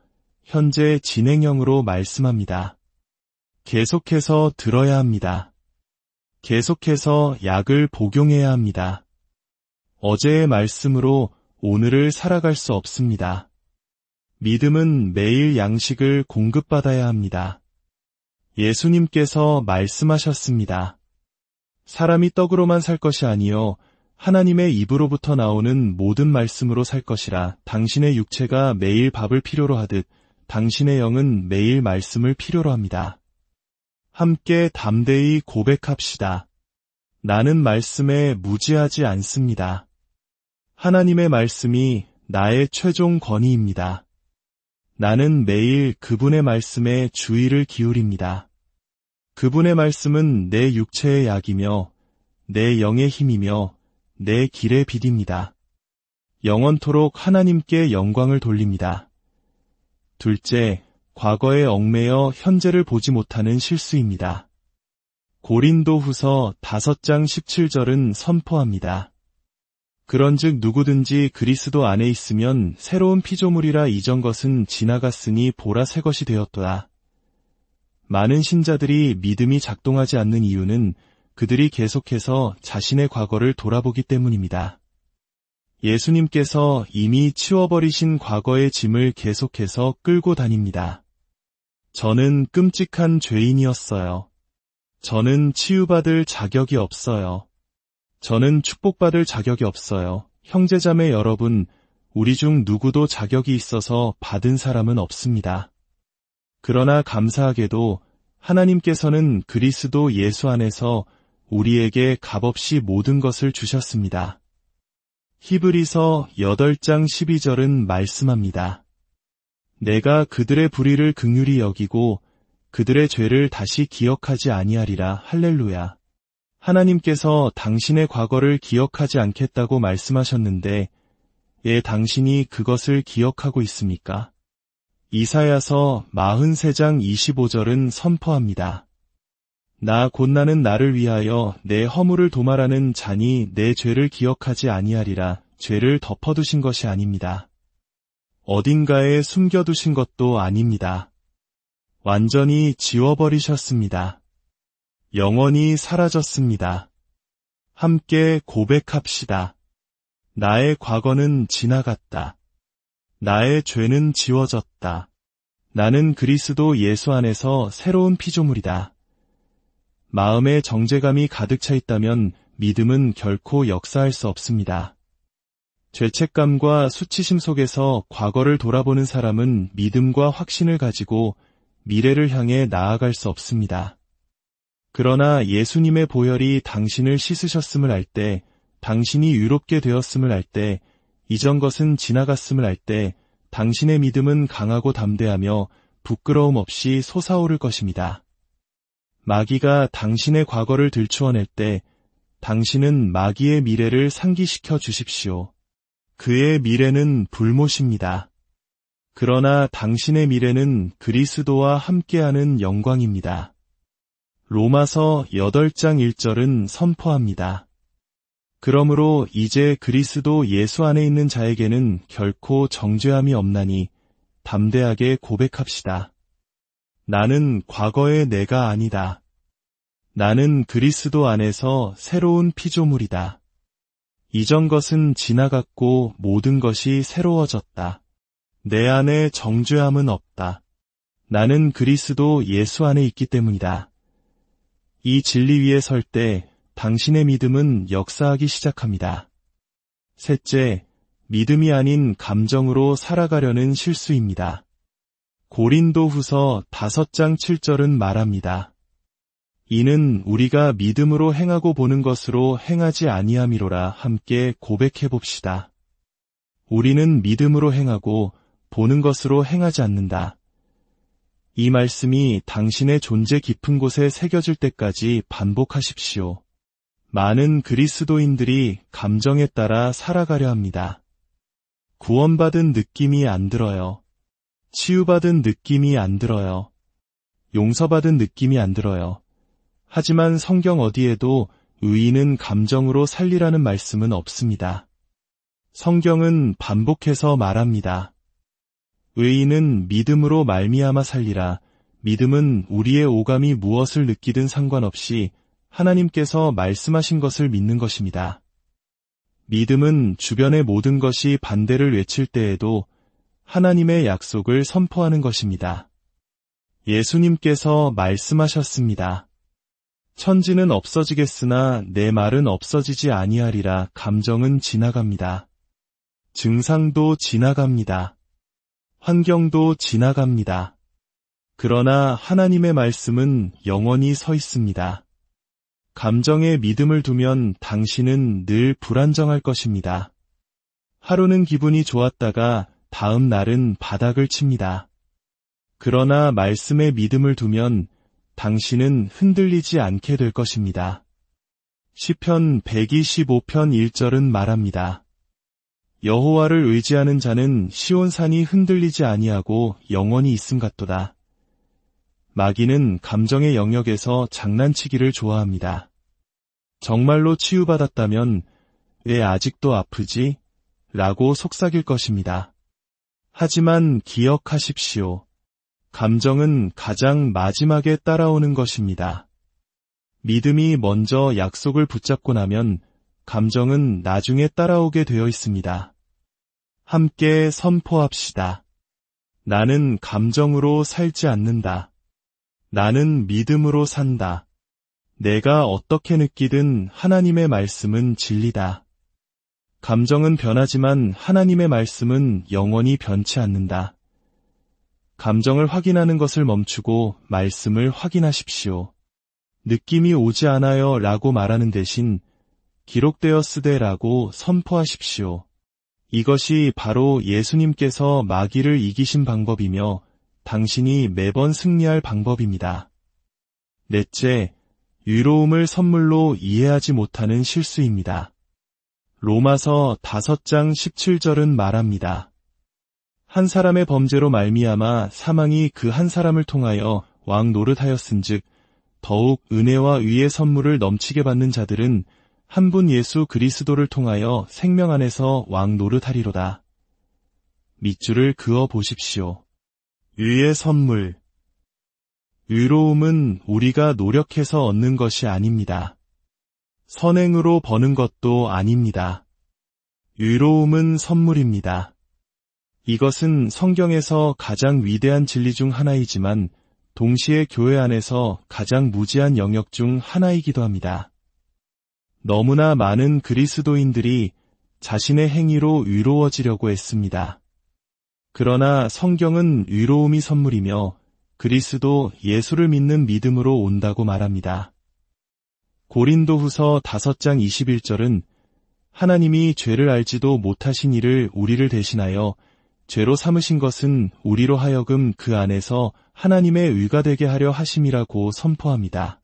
현재 진행형으로 말씀합니다. 계속해서 들어야 합니다. 계속해서 약을 복용해야 합니다. 어제의 말씀으로 오늘을 살아갈 수 없습니다. 믿음은 매일 양식을 공급받아야 합니다. 예수님께서 말씀하셨습니다. 사람이 떡으로만 살 것이 아니요 하나님의 입으로부터 나오는 모든 말씀으로 살 것이라. 당신의 육체가 매일 밥을 필요로 하듯 당신의 영은 매일 말씀을 필요로 합니다. 함께 담대히 고백합시다. 나는 말씀에 무지하지 않습니다. 하나님의 말씀이 나의 최종 권위입니다. 나는 매일 그분의 말씀에 주의를 기울입니다. 그분의 말씀은 내 육체의 약이며 내 영의 힘이며 내 길의 빛입니다. 영원토록 하나님께 영광을 돌립니다. 둘째, 과거에 얽매여 현재를 보지 못하는 실수입니다. 고린도후서 5장 17절은 선포합니다. 그런즉 누구든지 그리스도 안에 있으면 새로운 피조물이라. 이전 것은 지나갔으니 보라 새 것이 되었도다. 많은 신자들이 믿음이 작동하지 않는 이유는 그들이 계속해서 자신의 과거를 돌아보기 때문입니다. 예수님께서 이미 치워버리신 과거의 짐을 계속해서 끌고 다닙니다. 저는 끔찍한 죄인이었어요. 저는 치유받을 자격이 없어요. 저는 축복받을 자격이 없어요. 형제자매 여러분, 우리 중 누구도 자격이 있어서 받은 사람은 없습니다. 그러나 감사하게도 하나님께서는 그리스도 예수 안에서 우리에게 값없이 모든 것을 주셨습니다. 히브리서 8장 12절은 말씀합니다. 내가 그들의 불의를 긍휼히 여기고 그들의 죄를 다시 기억하지 아니하리라. 할렐루야. 하나님께서 당신의 과거를 기억하지 않겠다고 말씀하셨는데 왜 당신이 그것을 기억하고 있습니까? 이사야서 43장 25절은 선포합니다. 나 곧 나는 나를 위하여 내 허물을 도말하는 자니 내 죄를 기억하지 아니하리라. 죄를 덮어두신 것이 아닙니다. 어딘가에 숨겨두신 것도 아닙니다. 완전히 지워버리셨습니다. 영원히 사라졌습니다. 함께 고백합시다. 나의 과거는 지나갔다. 나의 죄는 지워졌다. 나는 그리스도 예수 안에서 새로운 피조물이다. 마음에 정죄감이 가득 차 있다면 믿음은 결코 역사할 수 없습니다. 죄책감과 수치심 속에서 과거를 돌아보는 사람은 믿음과 확신을 가지고 미래를 향해 나아갈 수 없습니다. 그러나 예수님의 보혈이 당신을 씻으셨음을 알 때, 당신이 유롭게 되었음을 알 때, 이전 것은 지나갔음을 알 때, 당신의 믿음은 강하고 담대하며 부끄러움 없이 솟아오를 것입니다. 마귀가 당신의 과거를 들추어낼 때 당신은 마귀의 미래를 상기시켜 주십시오. 그의 미래는 불못입니다. 그러나 당신의 미래는 그리스도와 함께하는 영광입니다. 로마서 8장 1절은 선포합니다. 그러므로 이제 그리스도 예수 안에 있는 자에게는 결코 정죄함이 없나니 담대하게 고백합시다. 나는 과거의 내가 아니다. 나는 그리스도 안에서 새로운 피조물이다. 이전 것은 지나갔고 모든 것이 새로워졌다. 내 안에 정죄함은 없다. 나는 그리스도 예수 안에 있기 때문이다. 이 진리 위에 설 때 당신의 믿음은 역사하기 시작합니다. 셋째, 믿음이 아닌 감정으로 살아가려는 실수입니다. 고린도후서 5장 7절은 말합니다. 이는 우리가 믿음으로 행하고 보는 것으로 행하지 아니함이로라. 함께 고백해 봅시다. 우리는 믿음으로 행하고 보는 것으로 행하지 않는다. 이 말씀이 당신의 존재 깊은 곳에 새겨질 때까지 반복하십시오. 많은 그리스도인들이 감정에 따라 살아가려 합니다. 구원받은 느낌이 안 들어요. 치유받은 느낌이 안 들어요. 용서받은 느낌이 안 들어요. 하지만 성경 어디에도 의인은 감정으로 살리라는 말씀은 없습니다. 성경은 반복해서 말합니다. 의인은 믿음으로 말미암아 살리라. 믿음은 우리의 오감이 무엇을 느끼든 상관없이 하나님께서 말씀하신 것을 믿는 것입니다. 믿음은 주변의 모든 것이 반대를 외칠 때에도 하나님의 약속을 선포하는 것입니다. 예수님께서 말씀하셨습니다. 천지는 없어지겠으나 내 말은 없어지지 아니하리라. 감정은 지나갑니다. 증상도 지나갑니다. 환경도 지나갑니다. 그러나 하나님의 말씀은 영원히 서 있습니다. 감정에 믿음을 두면 당신은 늘 불안정할 것입니다. 하루는 기분이 좋았다가 다음 날은 바닥을 칩니다. 그러나 말씀에 믿음을 두면 당신은 흔들리지 않게 될 것입니다. 시편 125편 1절은 말합니다. 여호와를 의지하는 자는 시온산이 흔들리지 아니하고 영원히 있음 같도다. 마귀는 감정의 영역에서 장난치기를 좋아합니다. 정말로 치유받았다면 왜 아직도 아프지? 라고 속삭일 것입니다. 하지만 기억하십시오. 감정은 가장 마지막에 따라오는 것입니다. 믿음이 먼저 약속을 붙잡고 나면 감정은 나중에 따라오게 되어 있습니다. 함께 선포합시다. 나는 감정으로 살지 않는다. 나는 믿음으로 산다. 내가 어떻게 느끼든 하나님의 말씀은 진리다. 감정은 변하지만 하나님의 말씀은 영원히 변치 않는다. 감정을 확인하는 것을 멈추고 말씀을 확인하십시오. 느낌이 오지 않아요 라고 말하는 대신 기록되었으되 라고 선포하십시오. 이것이 바로 예수님께서 마귀를 이기신 방법이며 당신이 매번 승리할 방법입니다. 넷째, 의로움을 선물로 이해하지 못하는 실수입니다. 로마서 5장 17절은 말합니다. 한 사람의 범죄로 말미암아 사망이 그 한 사람을 통하여 왕 노릇하였은즉 더욱 은혜와 의의 선물을 넘치게 받는 자들은 한 분 예수 그리스도를 통하여 생명 안에서 왕 노릇하리로다. 밑줄을 그어 보십시오. 의의 선물. 의로움은 우리가 노력해서 얻는 것이 아닙니다. 선행으로 버는 것도 아닙니다. 의로움은 선물입니다. 이것은 성경에서 가장 위대한 진리 중 하나이지만 동시에 교회 안에서 가장 무지한 영역 중 하나이기도 합니다. 너무나 많은 그리스도인들이 자신의 행위로 의로워지려고 했습니다. 그러나 성경은 의로움이 선물이며 그리스도 예수를 믿는 믿음으로 온다고 말합니다. 고린도후서 5장 21절은 하나님이 죄를 알지도 못하신 이를 우리를 대신하여 죄로 삼으신 것은 우리로 하여금 그 안에서 하나님의 의가 되게 하려 하심이라고 선포합니다.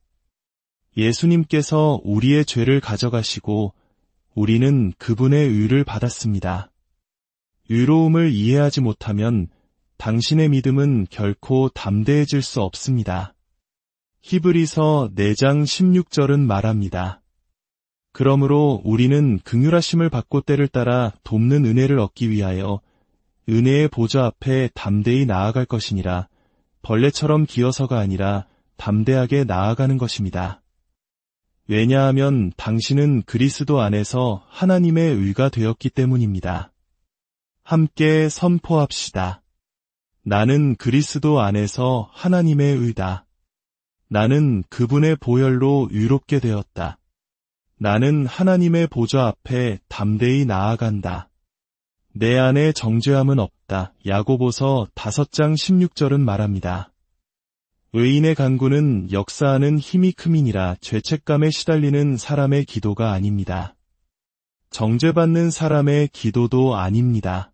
예수님께서 우리의 죄를 가져가시고 우리는 그분의 의를 받았습니다. 의로움을 이해하지 못하면 당신의 믿음은 결코 담대해질 수 없습니다. 히브리서 4장 16절은 말합니다. 그러므로 우리는 긍휼하심을 받고 때를 따라 돕는 은혜를 얻기 위하여 은혜의 보좌 앞에 담대히 나아갈 것이니라. 벌레처럼 기어서가 아니라 담대하게 나아가는 것입니다. 왜냐하면 당신은 그리스도 안에서 하나님의 의가 되었기 때문입니다. 함께 선포합시다. 나는 그리스도 안에서 하나님의 의다. 나는 그분의 보혈로 의롭게 되었다. 나는 하나님의 보좌 앞에 담대히 나아간다. 내 안에 정죄함은 없다. 야고보서 5장 16절은 말합니다. 의인의 간구는 역사하는 힘이 큼이니라. 죄책감에 시달리는 사람의 기도가 아닙니다. 정죄받는 사람의 기도도 아닙니다.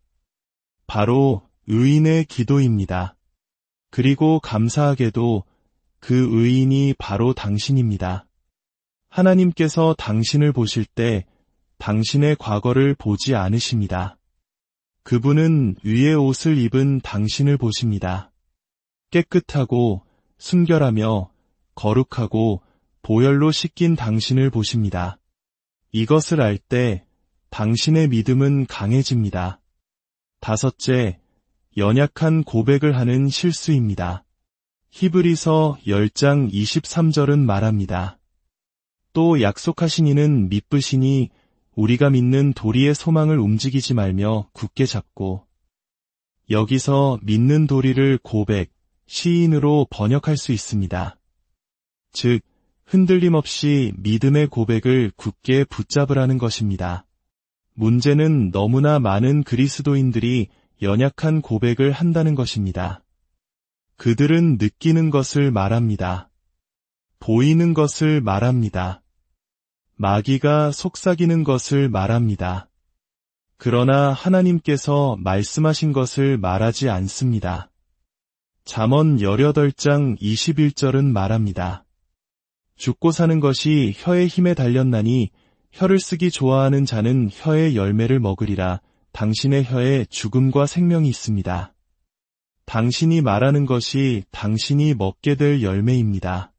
바로 의인의 기도입니다. 그리고 감사하게도 그 의인이 바로 당신입니다. 하나님께서 당신을 보실 때 당신의 과거를 보지 않으십니다. 그분은 위의 옷을 입은 당신을 보십니다. 깨끗하고 순결하며 거룩하고 보혈로 씻긴 당신을 보십니다. 이것을 알 때 당신의 믿음은 강해집니다. 5째, 연약한 고백을 하는 실수입니다. 히브리서 10장 23절은 말합니다. 또 약속하신 이는 미쁘시니 우리가 믿는 도리의 소망을 움직이지 말며 굳게 잡고, 여기서 믿는 도리를 고백, 시인으로 번역할 수 있습니다. 즉, 흔들림 없이 믿음의 고백을 굳게 붙잡으라는 것입니다. 문제는 너무나 많은 그리스도인들이 연약한 고백을 한다는 것입니다. 그들은 느끼는 것을 말합니다. 보이는 것을 말합니다. 마귀가 속삭이는 것을 말합니다. 그러나 하나님께서 말씀하신 것을 말하지 않습니다. 잠언 18장 21절은 말합니다. 죽고 사는 것이 혀의 힘에 달렸나니 혀를 쓰기 좋아하는 자는 혀의 열매를 먹으리라. 당신의 혀에 죽음과 생명이 있습니다. 당신이 말하는 것이 당신이 먹게 될 열매입니다.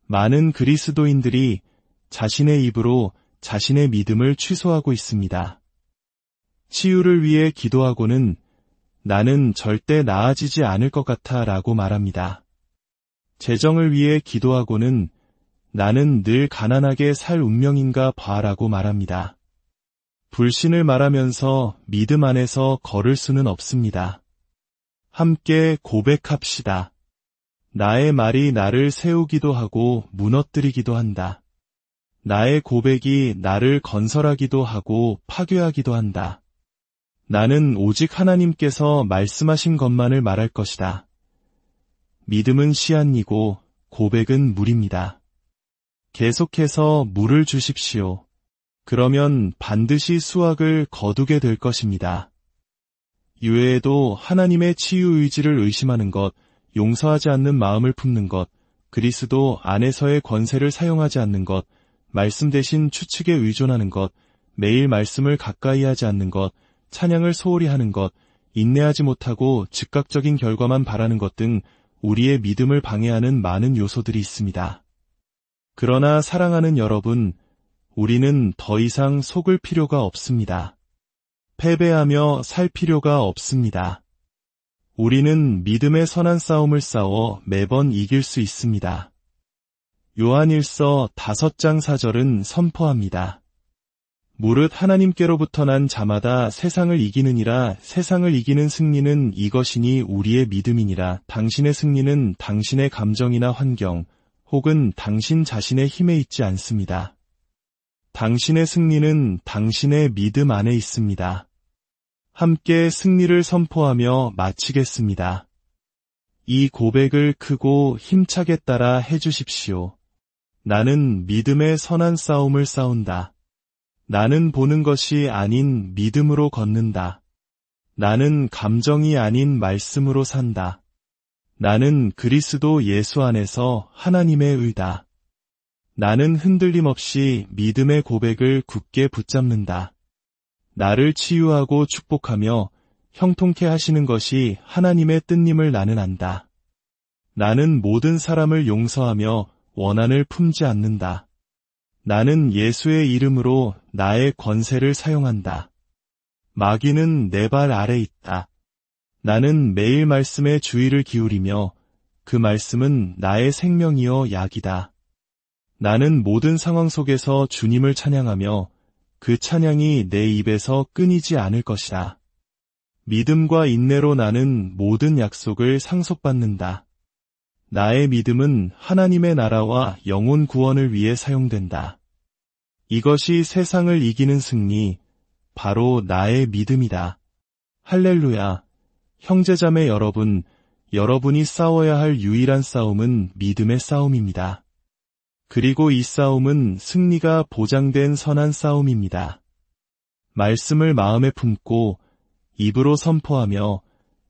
많은 그리스도인들이 자신의 입으로 자신의 믿음을 취소하고 있습니다. 치유를 위해 기도하고는 나는 절대 나아지지 않을 것 같아 라고 말합니다. 재정을 위해 기도하고는 나는 늘 가난하게 살 운명인가 봐라고 말합니다. 불신을 말하면서 믿음 안에서 걸을 수는 없습니다. 함께 고백합시다. 나의 말이 나를 세우기도 하고 무너뜨리기도 한다. 나의 고백이 나를 건설하기도 하고 파괴하기도 한다. 나는 오직 하나님께서 말씀하신 것만을 말할 것이다. 믿음은 씨앗이고 고백은 물입니다. 계속해서 물을 주십시오. 그러면 반드시 수확을 거두게 될 것입니다. 이외에도 하나님의 치유 의지를 의심하는 것, 용서하지 않는 마음을 품는 것, 그리스도 안에서의 권세를 사용하지 않는 것, 말씀 대신 추측에 의존하는 것, 매일 말씀을 가까이 하지 않는 것, 찬양을 소홀히 하는 것, 인내하지 못하고 즉각적인 결과만 바라는 것 등 우리의 믿음을 방해하는 많은 요소들이 있습니다. 그러나 사랑하는 여러분, 우리는 더 이상 속을 필요가 없습니다. 패배하며 살 필요가 없습니다. 우리는 믿음의 선한 싸움을 싸워 매번 이길 수 있습니다. 요한일서 5장 4절은 선포합니다. 무릇 하나님께로부터 난 자마다 세상을 이기느니라. 세상을 이기는 승리는 이것이니 우리의 믿음이니라. 당신의 승리는 당신의 감정이나 환경 혹은 당신 자신의 힘에 있지 않습니다. 당신의 승리는 당신의 믿음 안에 있습니다. 함께 승리를 선포하며 마치겠습니다. 이 고백을 크고 힘차게 따라 해주십시오. 나는 믿음의 선한 싸움을 싸운다. 나는 보는 것이 아닌 믿음으로 걷는다. 나는 감정이 아닌 말씀으로 산다. 나는 그리스도 예수 안에서 하나님의 의다. 나는 흔들림 없이 믿음의 고백을 굳게 붙잡는다. 나를 치유하고 축복하며 형통케 하시는 것이 하나님의 뜻임을 나는 안다. 나는 모든 사람을 용서하며 원한을 품지 않는다. 나는 예수의 이름으로 나의 권세를 사용한다. 마귀는 내 발 아래 있다. 나는 매일 말씀에 주의를 기울이며 그 말씀은 나의 생명이요 약이다. 나는 모든 상황 속에서 주님을 찬양하며 그 찬양이 내 입에서 끊이지 않을 것이다. 믿음과 인내로 나는 모든 약속을 상속받는다. 나의 믿음은 하나님의 나라와 영혼 구원을 위해 사용된다. 이것이 세상을 이기는 승리, 바로 나의 믿음이다. 할렐루야. 형제자매 여러분, 여러분이 싸워야 할 유일한 싸움은 믿음의 싸움입니다. 그리고 이 싸움은 승리가 보장된 선한 싸움입니다. 말씀을 마음에 품고 입으로 선포하며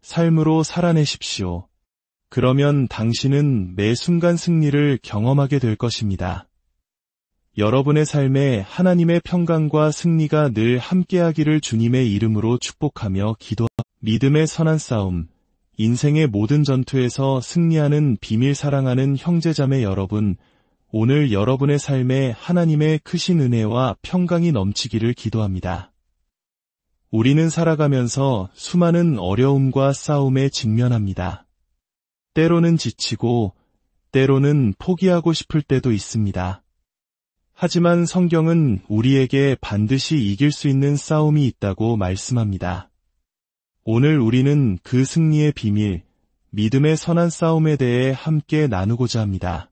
삶으로 살아내십시오. 그러면 당신은 매 순간 승리를 경험하게 될 것입니다. 여러분의 삶에 하나님의 평강과 승리가 늘 함께하기를 주님의 이름으로 축복하며 기도합니다. 믿음의 선한 싸움, 인생의 모든 전투에서 승리하는 비밀 사랑하는 형제자매 여러분, 오늘 여러분의 삶에 하나님의 크신 은혜와 평강이 넘치기를 기도합니다. 우리는 살아가면서 수많은 어려움과 싸움에 직면합니다. 때로는 지치고, 때로는 포기하고 싶을 때도 있습니다. 하지만 성경은 우리에게 반드시 이길 수 있는 싸움이 있다고 말씀합니다. 오늘 우리는 그 승리의 비밀, 믿음의 선한 싸움에 대해 함께 나누고자 합니다.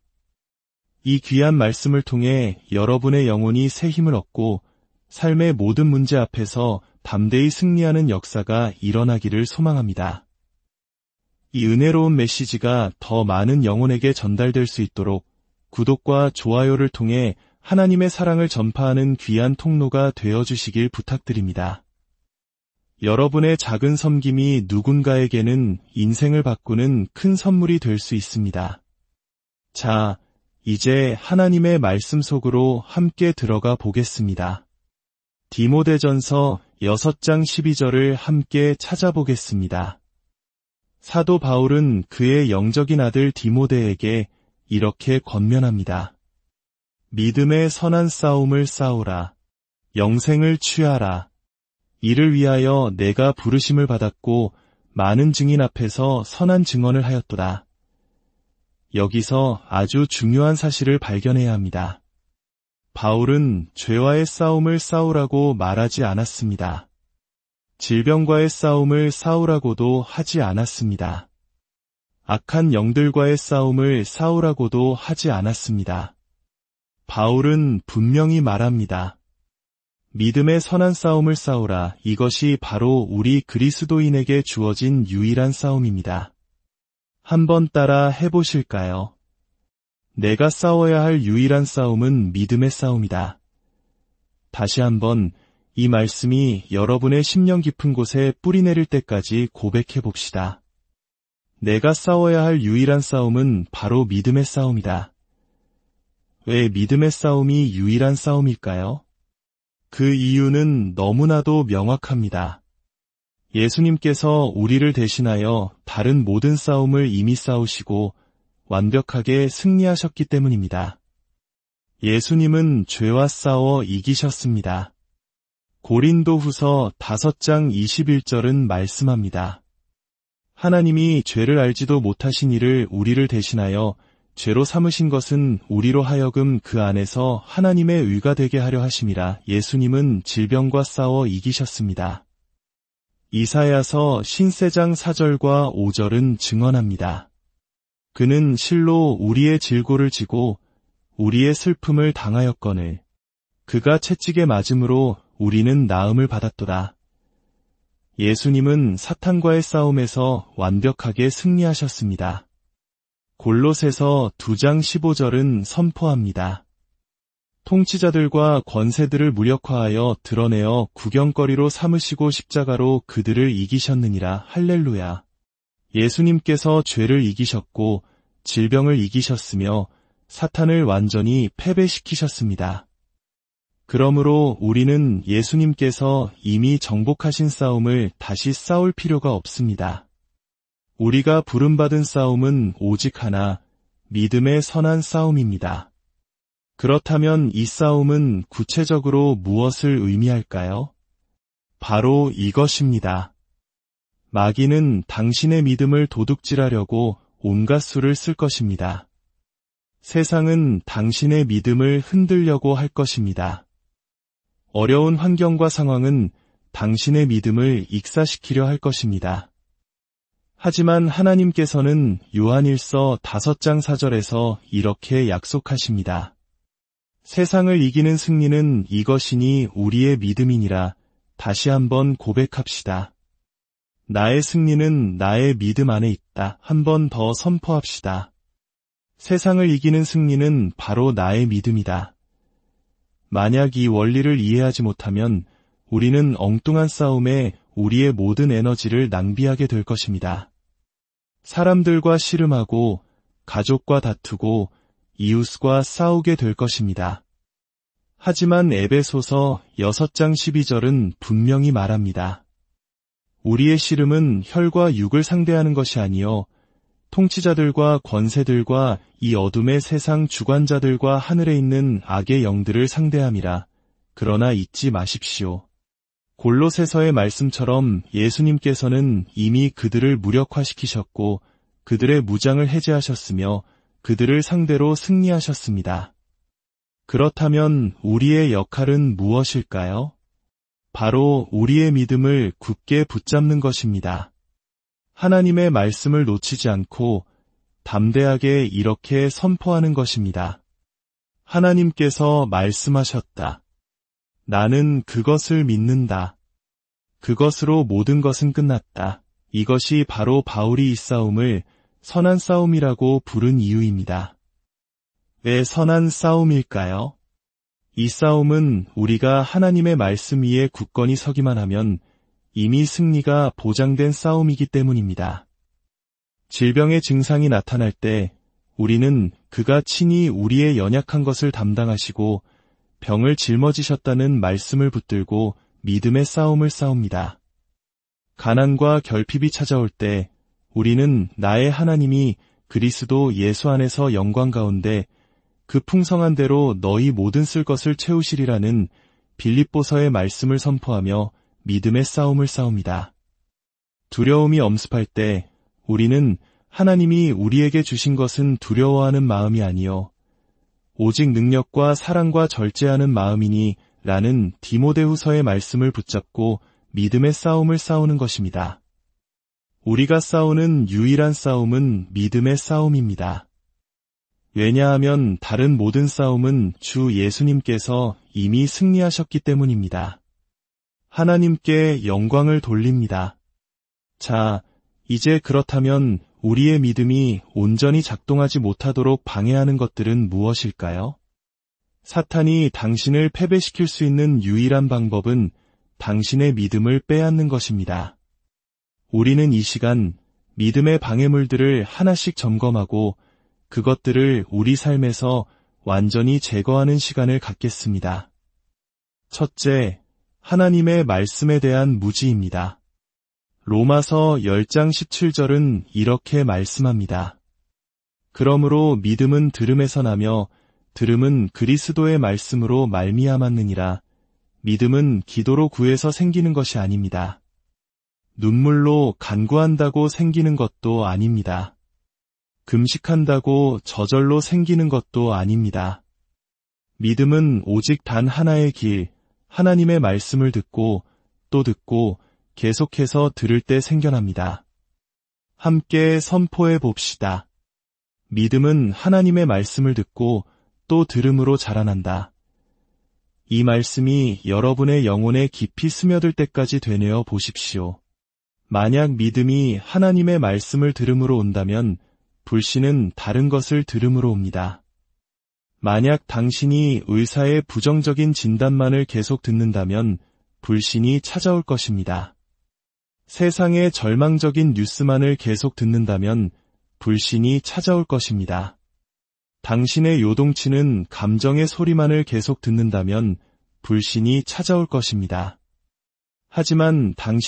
이 귀한 말씀을 통해 여러분의 영혼이 새 힘을 얻고 삶의 모든 문제 앞에서 담대히 승리하는 역사가 일어나기를 소망합니다. 이 은혜로운 메시지가 더 많은 영혼에게 전달될 수 있도록 구독과 좋아요를 통해 하나님의 사랑을 전파하는 귀한 통로가 되어주시길 부탁드립니다. 여러분의 작은 섬김이 누군가에게는 인생을 바꾸는 큰 선물이 될 수 있습니다. 자, 이제 하나님의 말씀 속으로 함께 들어가 보겠습니다. 디모데전서 6장 12절을 함께 찾아보겠습니다. 사도 바울은 그의 영적인 아들 디모데에게 이렇게 권면합니다. 믿음의 선한 싸움을 싸우라. 영생을 취하라. 이를 위하여 내가 부르심을 받았고 많은 증인 앞에서 선한 증언을 하였도다. 여기서 아주 중요한 사실을 발견해야 합니다. 바울은 죄와의 싸움을 싸우라고 말하지 않았습니다. 질병과의 싸움을 싸우라고도 하지 않았습니다. 악한 영들과의 싸움을 싸우라고도 하지 않았습니다. 바울은 분명히 말합니다. 믿음의 선한 싸움을 싸우라. 이것이 바로 우리 그리스도인에게 주어진 유일한 싸움입니다. 한번 따라 해보실까요? 내가 싸워야 할 유일한 싸움은 믿음의 싸움이다. 다시 한번 이 말씀이 여러분의 심령 깊은 곳에 뿌리내릴 때까지 고백해 봅시다. 내가 싸워야 할 유일한 싸움은 바로 믿음의 싸움이다. 왜 믿음의 싸움이 유일한 싸움일까요? 그 이유는 너무나도 명확합니다. 예수님께서 우리를 대신하여 다른 모든 싸움을 이미 싸우시고 완벽하게 승리하셨기 때문입니다. 예수님은 죄와 싸워 이기셨습니다. 고린도후서 5장 21절은 말씀합니다. 하나님이 죄를 알지도 못하신 이를 우리를 대신하여 죄로 삼으신 것은 우리로 하여금 그 안에서 하나님의 의가 되게 하려 하심이라. 예수님은 질병과 싸워 이기셨습니다. 이사야서 54장 4절과 5절은 증언합니다. 그는 실로 우리의 질고를 지고 우리의 슬픔을 당하였거늘 그가 채찍에 맞음으로 우리는 나음을 받았도다. 예수님은 사탄과의 싸움에서 완벽하게 승리하셨습니다. 골로새서 2장 15절은 선포합니다. 통치자들과 권세들을 무력화하여 드러내어 구경거리로 삼으시고 십자가로 그들을 이기셨느니라. 할렐루야. 예수님께서 죄를 이기셨고 질병을 이기셨으며 사탄을 완전히 패배시키셨습니다. 그러므로 우리는 예수님께서 이미 정복하신 싸움을 다시 싸울 필요가 없습니다. 우리가 부름받은 싸움은 오직 하나, 믿음의 선한 싸움입니다. 그렇다면 이 싸움은 구체적으로 무엇을 의미할까요? 바로 이것입니다. 마귀는 당신의 믿음을 도둑질하려고 온갖 수를 쓸 것입니다. 세상은 당신의 믿음을 흔들려고 할 것입니다. 어려운 환경과 상황은 당신의 믿음을 익사시키려 할 것입니다. 하지만 하나님께서는 요한일서 5장 4절에서 이렇게 약속하십니다. 세상을 이기는 승리는 이것이니 우리의 믿음이니라. 다시 한번 고백합시다. 나의 승리는 나의 믿음 안에 있다. 한 번 더 선포합시다. 세상을 이기는 승리는 바로 나의 믿음이다. 만약 이 원리를 이해하지 못하면 우리는 엉뚱한 싸움에 우리의 모든 에너지를 낭비하게 될 것입니다. 사람들과 씨름하고 가족과 다투고 이웃과 싸우게 될 것입니다. 하지만 에베소서 6장 12절은 분명히 말합니다. 우리의 씨름은 혈과 육을 상대하는 것이 아니요 통치자들과 권세들과 이 어둠의 세상 주관자들과 하늘에 있는 악의 영들을 상대함이라. 그러나 잊지 마십시오. 골로새서의 말씀처럼 예수님께서는 이미 그들을 무력화시키셨고 그들의 무장을 해제하셨으며 그들을 상대로 승리하셨습니다. 그렇다면 우리의 역할은 무엇일까요? 바로 우리의 믿음을 굳게 붙잡는 것입니다. 하나님의 말씀을 놓치지 않고 담대하게 이렇게 선포하는 것입니다. 하나님께서 말씀하셨다. 나는 그것을 믿는다. 그것으로 모든 것은 끝났다. 이것이 바로 바울이 이 싸움을 선한 싸움이라고 부른 이유입니다. 왜 선한 싸움일까요? 이 싸움은 우리가 하나님의 말씀 위에 굳건히 서기만 하면 이미 승리가 보장된 싸움이기 때문입니다. 질병의 증상이 나타날 때 우리는 그가 친히 우리의 연약한 것을 담당하시고 병을 짊어지셨다는 말씀을 붙들고 믿음의 싸움을 싸웁니다. 가난과 결핍이 찾아올 때 우리는 나의 하나님이 그리스도 예수 안에서 영광 가운데 그 풍성한 대로 너희 모든 쓸 것을 채우시리라는 빌립보서의 말씀을 선포하며 믿음의 싸움을 싸웁니다. 두려움이 엄습할 때 우리는 하나님이 우리에게 주신 것은 두려워하는 마음이 아니요 오직 능력과 사랑과 절제하는 마음이니 라는 디모데후서의 말씀을 붙잡고 믿음의 싸움을 싸우는 것입니다. 우리가 싸우는 유일한 싸움은 믿음의 싸움입니다. 왜냐하면 다른 모든 싸움은 주 예수님께서 이미 승리하셨기 때문입니다. 하나님께 영광을 돌립니다. 자, 이제 그렇다면 우리의 믿음이 온전히 작동하지 못하도록 방해하는 것들은 무엇일까요? 사탄이 당신을 패배시킬 수 있는 유일한 방법은 당신의 믿음을 빼앗는 것입니다. 우리는 이 시간 믿음의 방해물들을 하나씩 점검하고 그것들을 우리 삶에서 완전히 제거하는 시간을 갖겠습니다. 첫째, 하나님의 말씀에 대한 무지입니다. 로마서 10장 17절은 이렇게 말씀합니다. 그러므로 믿음은 들음에서 나며 들음은 그리스도의 말씀으로 말미암았느니라. 믿음은 기도로 구해서 생기는 것이 아닙니다. 눈물로 간구한다고 생기는 것도 아닙니다. 금식한다고 저절로 생기는 것도 아닙니다. 믿음은 오직 단 하나의 길, 하나님의 말씀을 듣고 또 듣고 계속해서 들을 때 생겨납니다. 함께 선포해 봅시다. 믿음은 하나님의 말씀을 듣고 또 들음으로 자라난다. 이 말씀이 여러분의 영혼에 깊이 스며들 때까지 되뇌어 보십시오. 만약 믿음이 하나님의 말씀을 들음으로 온다면 불신은 다른 것을 들음으로 옵니다. 만약 당신이 의사의 부정적인 진단만을 계속 듣는다면 불신이 찾아올 것입니다. 세상의 절망적인 뉴스만을 계속 듣는다면 불신이 찾아올 것입니다. 당신의 요동치는 감정의 소리만을 계속 듣는다면 불신이 찾아올 것입니다. 하지만 당신이